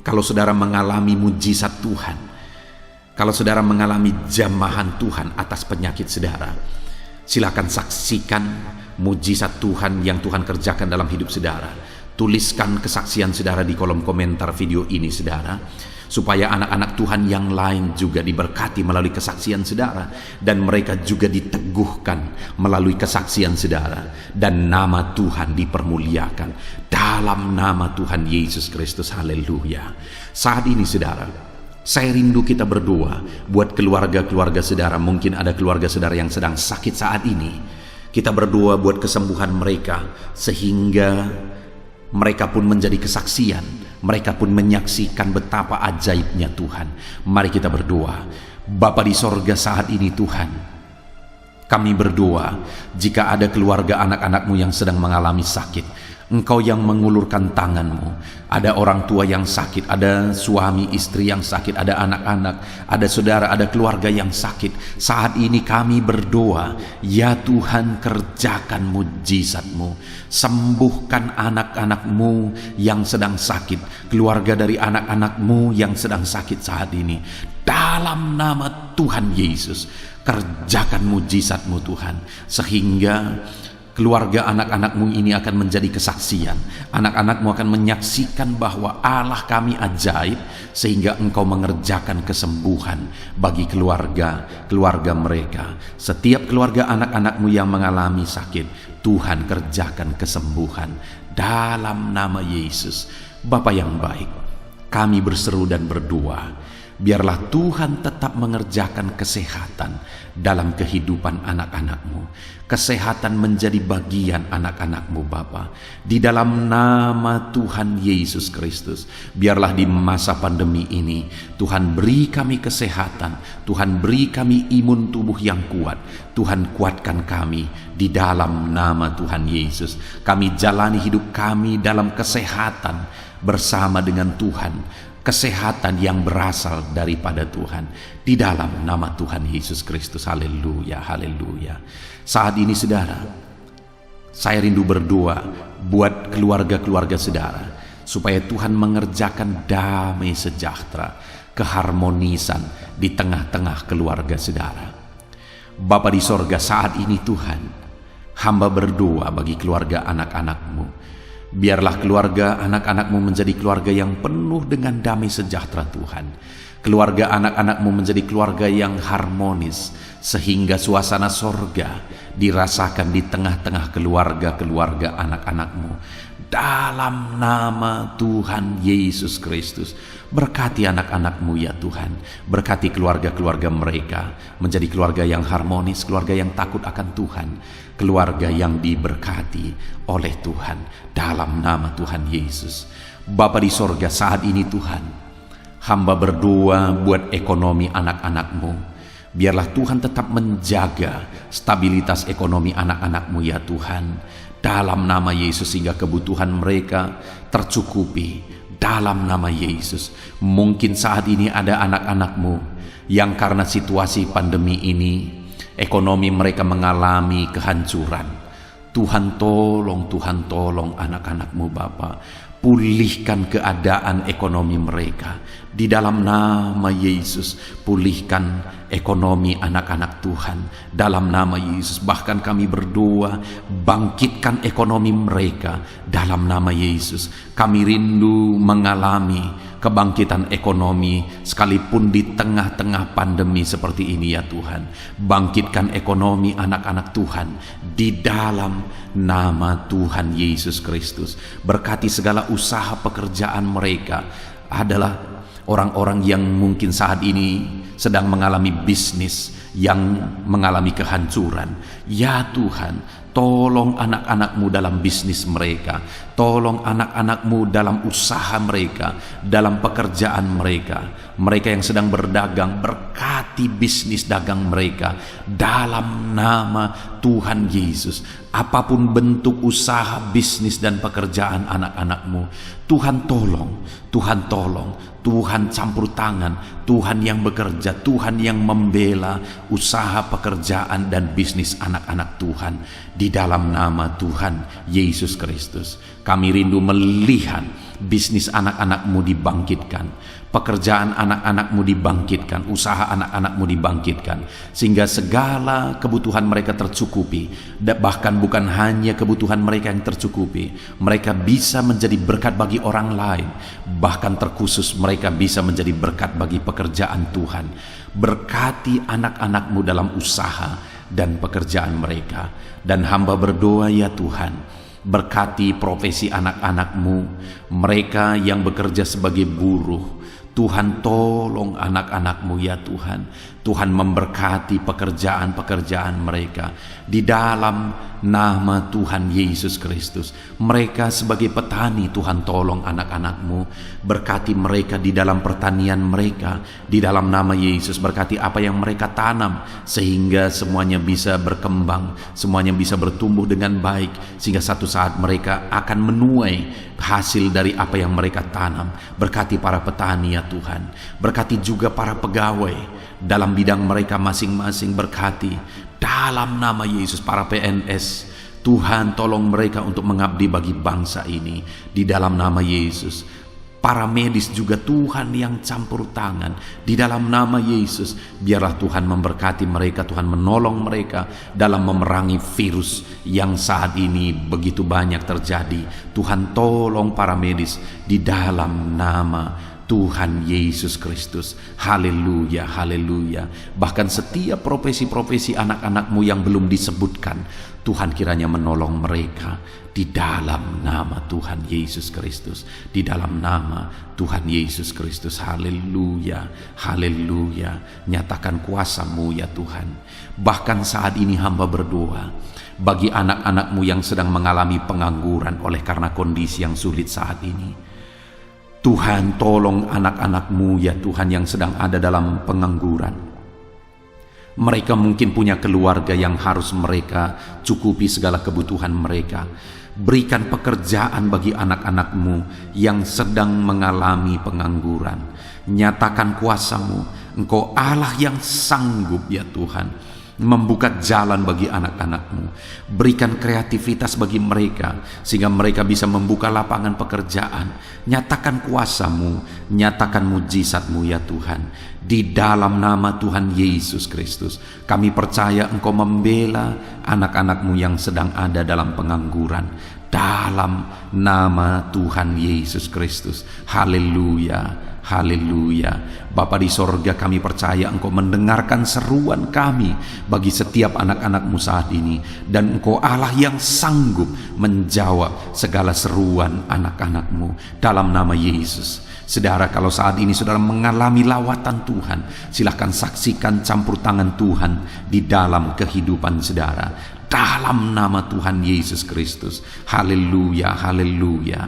kalau saudara mengalami mujizat Tuhan, kalau saudara mengalami jamahan Tuhan atas penyakit saudara, silakan saksikan mujizat Tuhan yang Tuhan kerjakan dalam hidup saudara. Tuliskan kesaksian saudara di kolom komentar video ini saudara, supaya anak-anak Tuhan yang lain juga diberkati melalui kesaksian saudara, dan mereka juga diteguhkan melalui kesaksian saudara, dan nama Tuhan dipermuliakan dalam nama Tuhan Yesus Kristus. Haleluya. Saat ini saudara, saya rindu kita berdoa buat keluarga-keluarga saudara. Mungkin ada keluarga saudara yang sedang sakit saat ini. Kita berdoa buat kesembuhan mereka, sehingga mereka pun menjadi kesaksian. Mereka pun menyaksikan betapa ajaibnya Tuhan. Mari kita berdoa. Bapa di sorga, saat ini Tuhan, kami berdoa jika ada keluarga anak-anak-Mu yang sedang mengalami sakit, Engkau yang mengulurkan tangan-Mu. Ada orang tua yang sakit, ada suami istri yang sakit, ada anak-anak, ada saudara, ada keluarga yang sakit. Saat ini kami berdoa, ya Tuhan, kerjakan mujizat-Mu. Sembuhkan anak-anak-Mu yang sedang sakit, keluarga dari anak-anak-Mu yang sedang sakit saat ini. Dalam nama Tuhan Yesus, kerjakan mujizat-Mu Tuhan, sehingga keluarga anak-anak-Mu ini akan menjadi kesaksian. Anak-anak-Mu akan menyaksikan bahwa Allah kami ajaib, sehingga Engkau mengerjakan kesembuhan bagi keluarga mereka. Setiap keluarga anak-anak-Mu yang mengalami sakit, Tuhan kerjakan kesembuhan dalam nama Yesus. Bapa yang baik, kami berseru dan berdoa, biarlah Tuhan tetap mengerjakan kesehatan dalam kehidupan anak-anak-Mu. Kesehatan menjadi bagian anak-anak-Mu Bapa. Di dalam nama Tuhan Yesus Kristus, biarlah di masa pandemi ini Tuhan beri kami kesehatan, Tuhan beri kami imun tubuh yang kuat. Tuhan kuatkan kami di dalam nama Tuhan Yesus. Kami jalani hidup kami dalam kesehatan bersama dengan Tuhan, kesehatan yang berasal daripada Tuhan, di dalam nama Tuhan Yesus Kristus. Haleluya, haleluya. Saat ini saudara, saya rindu berdoa buat keluarga-keluarga saudara, supaya Tuhan mengerjakan damai sejahtera, keharmonisan di tengah-tengah keluarga saudara. Bapa di sorga, saat ini Tuhan, hamba berdoa bagi keluarga anak-anak-Mu. Biarlah keluarga anak-anak-Mu menjadi keluarga yang penuh dengan damai sejahtera Tuhan. Keluarga anak-anak-Mu menjadi keluarga yang harmonis, sehingga suasana sorga dirasakan di tengah-tengah keluarga-keluarga anak-anak-Mu. Dalam nama Tuhan Yesus Kristus, berkati anak-anak-Mu ya Tuhan. Berkati keluarga-keluarga mereka menjadi keluarga yang harmonis, keluarga yang takut akan Tuhan, keluarga yang diberkati oleh Tuhan, dalam nama Tuhan Yesus. Bapa di sorga, saat ini Tuhan, hamba berdoa buat ekonomi anak-anak-Mu. Biarlah Tuhan tetap menjaga stabilitas ekonomi anak-anak-Mu ya Tuhan, dalam nama Yesus, sehingga kebutuhan mereka tercukupi dalam nama Yesus. Mungkin saat ini ada anak-anak-Mu yang karena situasi pandemi ini ekonomi mereka mengalami kehancuran. Tuhan tolong anak-anak-Mu Bapa. Pulihkan keadaan ekonomi mereka di dalam nama Yesus. Pulihkan ekonomi anak-anak Tuhan dalam nama Yesus. Bahkan kami berdoa, bangkitkan ekonomi mereka dalam nama Yesus. Kami rindu mengalami kebangkitan ekonomi sekalipun di tengah-tengah pandemi seperti ini ya Tuhan. Bangkitkan ekonomi anak-anak Tuhan di dalam nama Tuhan Yesus Kristus. Berkati segala usaha pekerjaan mereka. Adalah orang-orang yang mungkin saat ini sedang mengalami bisnis yang mengalami kehancuran. Ya Tuhan, tolong anak-anak-Mu dalam bisnis mereka. Tolong anak-anak-Mu dalam usaha mereka, dalam pekerjaan mereka. Mereka yang sedang berdagang, berkati bisnis dagang mereka dalam nama Tuhan Yesus. Apapun bentuk usaha, bisnis dan pekerjaan anak-anak-Mu, Tuhan tolong, Tuhan tolong, Tuhan campur tangan, Tuhan yang bekerja, Tuhan yang membela usaha, pekerjaan dan bisnis anak-anak Tuhan di di dalam nama Tuhan Yesus Kristus. Kami rindu melihat bisnis anak-anakmu dibangkitkan, pekerjaan anak-anakmu dibangkitkan, usaha anak-anakmu dibangkitkan, sehingga segala kebutuhan mereka tercukupi. Bahkan bukan hanya kebutuhan mereka yang tercukupi, mereka bisa menjadi berkat bagi orang lain. Bahkan terkhusus mereka bisa menjadi berkat bagi pekerjaan Tuhan. Berkati anak-anakmu dalam usaha dan pekerjaan mereka. Dan hamba berdoa, ya Tuhan, berkati profesi anak-anakmu, mereka yang bekerja sebagai buruh. Tuhan, tolong anak-anakmu, ya Tuhan. Tuhan memberkati pekerjaan-pekerjaan mereka di dalam nama Tuhan Yesus Kristus. Mereka sebagai petani, Tuhan tolong anak-anakmu, berkati mereka di dalam pertanian mereka, di dalam nama Yesus. Berkati apa yang mereka tanam, sehingga semuanya bisa berkembang, semuanya bisa bertumbuh dengan baik, sehingga satu saat mereka akan menuai hasil dari apa yang mereka tanam. Berkati para petani, ya Tuhan. Berkati juga para pegawai dalam bidang mereka masing-masing. Berkati dalam nama Yesus para PNS. Tuhan, tolong mereka untuk mengabdi bagi bangsa ini di dalam nama Yesus. Para medis juga Tuhan yang campur tangan di dalam nama Yesus. Biarlah Tuhan memberkati mereka, Tuhan menolong mereka dalam memerangi virus yang saat ini begitu banyak terjadi. Tuhan tolong para medis di dalam nama Tuhan Yesus Kristus. Haleluya, haleluya. Bahkan setiap profesi-profesi anak-anakmu yang belum disebutkan, Tuhan kiranya menolong mereka di dalam nama Tuhan Yesus Kristus. Di dalam nama Tuhan Yesus Kristus. Haleluya, haleluya. Nyatakan kuasa-Mu, ya Tuhan. Bahkan saat ini hamba berdoa bagi anak-anakmu yang sedang mengalami pengangguran oleh karena kondisi yang sulit saat ini. Tuhan, tolong anak-anakmu, ya Tuhan, yang sedang ada dalam pengangguran. Mereka mungkin punya keluarga yang harus mereka cukupi segala kebutuhan mereka. Berikan pekerjaan bagi anak-anakmu yang sedang mengalami pengangguran. Nyatakan kuasa-Mu. Engkau Allah yang sanggup, ya Tuhan, membuka jalan bagi anak-anakmu. Berikan kreativitas bagi mereka sehingga mereka bisa membuka lapangan pekerjaan. Nyatakan kuasa-Mu, nyatakan mujizat-Mu, ya Tuhan. Di dalam nama Tuhan Yesus Kristus, kami percaya Engkau membela anak-anakmu yang sedang ada dalam pengangguran. Dalam nama Tuhan Yesus Kristus. Haleluya, haleluya. Bapa di sorga, kami percaya Engkau mendengarkan seruan kami bagi setiap anak-anakmu saat ini. Dan Engkau Allah yang sanggup menjawab segala seruan anak-anakmu dalam nama Yesus. Saudara, kalau saat ini saudara mengalami lawatan Tuhan, silahkan saksikan campur tangan Tuhan di dalam kehidupan saudara. Dalam nama Tuhan Yesus Kristus. Haleluya, haleluya.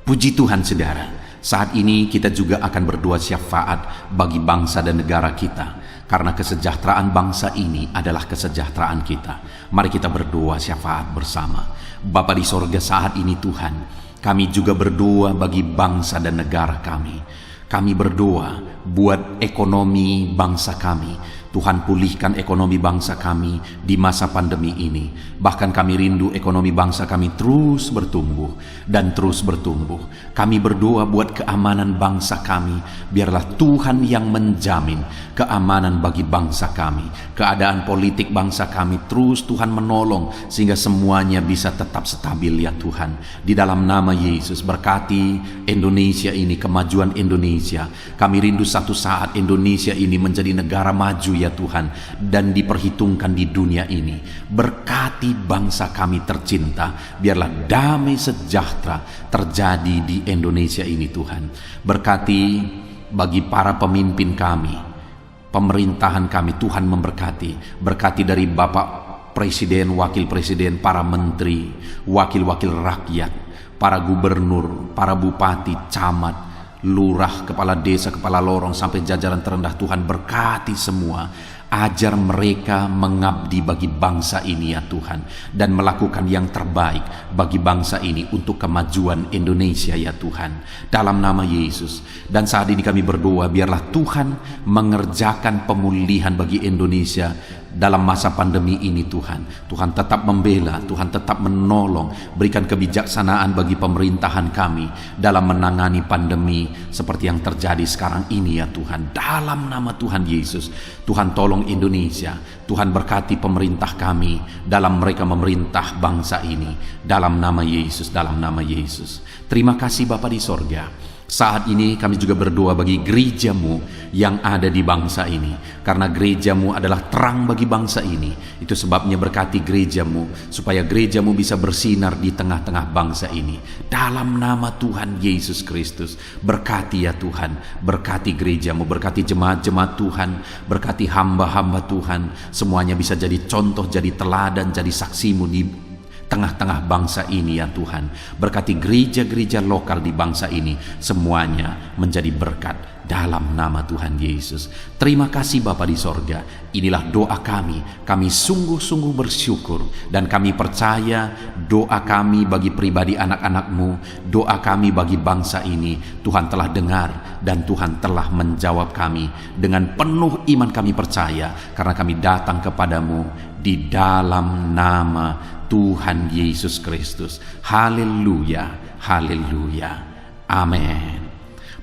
Puji Tuhan saudara. Saat ini kita juga akan berdoa syafaat bagi bangsa dan negara kita, karena kesejahteraan bangsa ini adalah kesejahteraan kita. Mari kita berdoa syafaat bersama. Bapa di sorga, saat ini Tuhan, kami juga berdoa bagi bangsa dan negara kami. Kami berdoa buat ekonomi bangsa kami. Tuhan, pulihkan ekonomi bangsa kami di masa pandemi ini. Bahkan kami rindu ekonomi bangsa kami terus bertumbuh dan terus bertumbuh. Kami berdoa buat keamanan bangsa kami. Biarlah Tuhan yang menjamin keamanan bagi bangsa kami. Keadaan politik bangsa kami terus Tuhan menolong sehingga semuanya bisa tetap stabil, ya Tuhan. Di dalam nama Yesus, berkati Indonesia ini, kemajuan Indonesia. Kami rindu satu saat Indonesia ini menjadi negara maju, ya Tuhan, dan diperhitungkan di dunia ini. Berkati bangsa kami tercinta, biarlah damai sejahtera terjadi di Indonesia ini, Tuhan. Berkati bagi para pemimpin kami, pemerintahan kami, Tuhan memberkati. Berkati dari Bapak Presiden, Wakil Presiden, para menteri, wakil-wakil rakyat, para gubernur, para bupati, camat, lurah, kepala desa, kepala lorong, sampai jajaran terendah. Tuhan berkati semua. Ajar mereka mengabdi bagi bangsa ini, ya Tuhan, dan melakukan yang terbaik bagi bangsa ini untuk kemajuan Indonesia, ya Tuhan, dalam nama Yesus. Dan saat ini kami berdoa, biarlah Tuhan mengerjakan pemulihan bagi Indonesia dalam masa pandemi ini Tuhan. Tuhan tetap membela, Tuhan tetap menolong, berikan kebijaksanaan bagi pemerintahan kami dalam menangani pandemi seperti yang terjadi sekarang ini ya Tuhan. Dalam nama Tuhan Yesus, Tuhan tolong Indonesia, Tuhan berkati pemerintah kami dalam mereka memerintah bangsa ini. Dalam nama Yesus, dalam nama Yesus. Terima kasih Bapa di sorga. Saat ini kami juga berdoa bagi gerejamu yang ada di bangsa ini, karena gerejamu adalah terang bagi bangsa ini. Itu sebabnya berkati gerejamu, supaya gerejamu bisa bersinar di tengah-tengah bangsa ini. Dalam nama Tuhan Yesus Kristus, berkati ya Tuhan, berkati gerejamu, berkati jemaat-jemaat Tuhan, berkati hamba-hamba Tuhan, semuanya bisa jadi contoh, jadi teladan, jadi saksimu di tengah-tengah bangsa ini ya Tuhan. Berkati gereja-gereja lokal di bangsa ini, semuanya menjadi berkat dalam nama Tuhan Yesus. Terima kasih Bapa di sorga. Inilah doa kami. Kami sungguh-sungguh bersyukur dan kami percaya doa kami bagi pribadi anak-anak-Mu, doa kami bagi bangsa ini, Tuhan telah dengar dan Tuhan telah menjawab kami. Dengan penuh iman kami percaya, karena kami datang kepadamu di dalam nama Tuhan Yesus Kristus. Haleluya, haleluya, amin.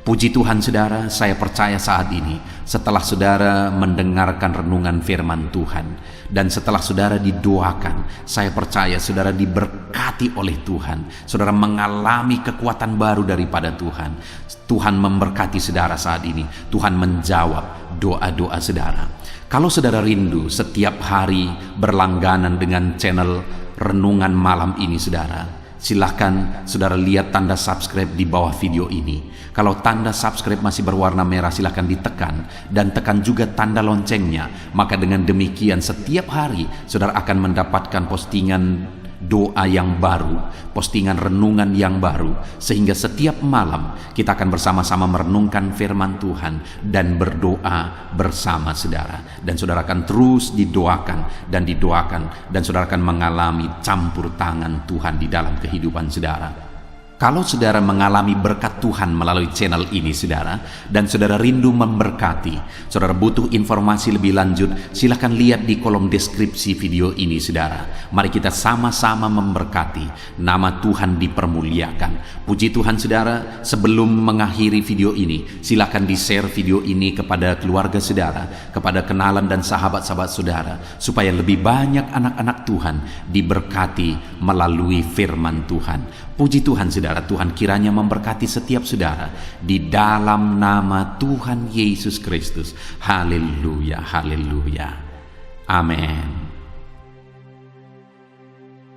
Puji Tuhan saudara, saya percaya saat ini setelah saudara mendengarkan renungan firman Tuhan dan setelah saudara didoakan, saya percaya saudara diberkati oleh Tuhan. Saudara mengalami kekuatan baru daripada Tuhan. Tuhan memberkati saudara saat ini. Tuhan menjawab doa-doa saudara. Kalau saudara rindu setiap hari berlangganan dengan channel renungan malam ini saudara, silahkan saudara lihat tanda subscribe di bawah video ini. Kalau tanda subscribe masih berwarna merah, silahkan ditekan dan tekan juga tanda loncengnya. Maka dengan demikian setiap hari saudara akan mendapatkan postingan doa yang baru, postingan renungan yang baru, sehingga setiap malam kita akan bersama-sama merenungkan firman Tuhan dan berdoa bersama saudara. Dan saudara akan terus didoakan dan didoakan, dan saudara akan mengalami campur tangan Tuhan di dalam kehidupan saudara. Kalau saudara mengalami berkat Tuhan melalui channel ini saudara, dan saudara rindu memberkati, saudara butuh informasi lebih lanjut, silakan lihat di kolom deskripsi video ini saudara. Mari kita sama-sama memberkati, nama Tuhan dipermuliakan. Puji Tuhan saudara, sebelum mengakhiri video ini, silakan di-share video ini kepada keluarga saudara, kepada kenalan dan sahabat-sahabat saudara, supaya lebih banyak anak-anak Tuhan diberkati melalui firman Tuhan. Puji Tuhan saudara, Tuhan kiranya memberkati setiap saudara di dalam nama Tuhan Yesus Kristus. Haleluya, haleluya, amin.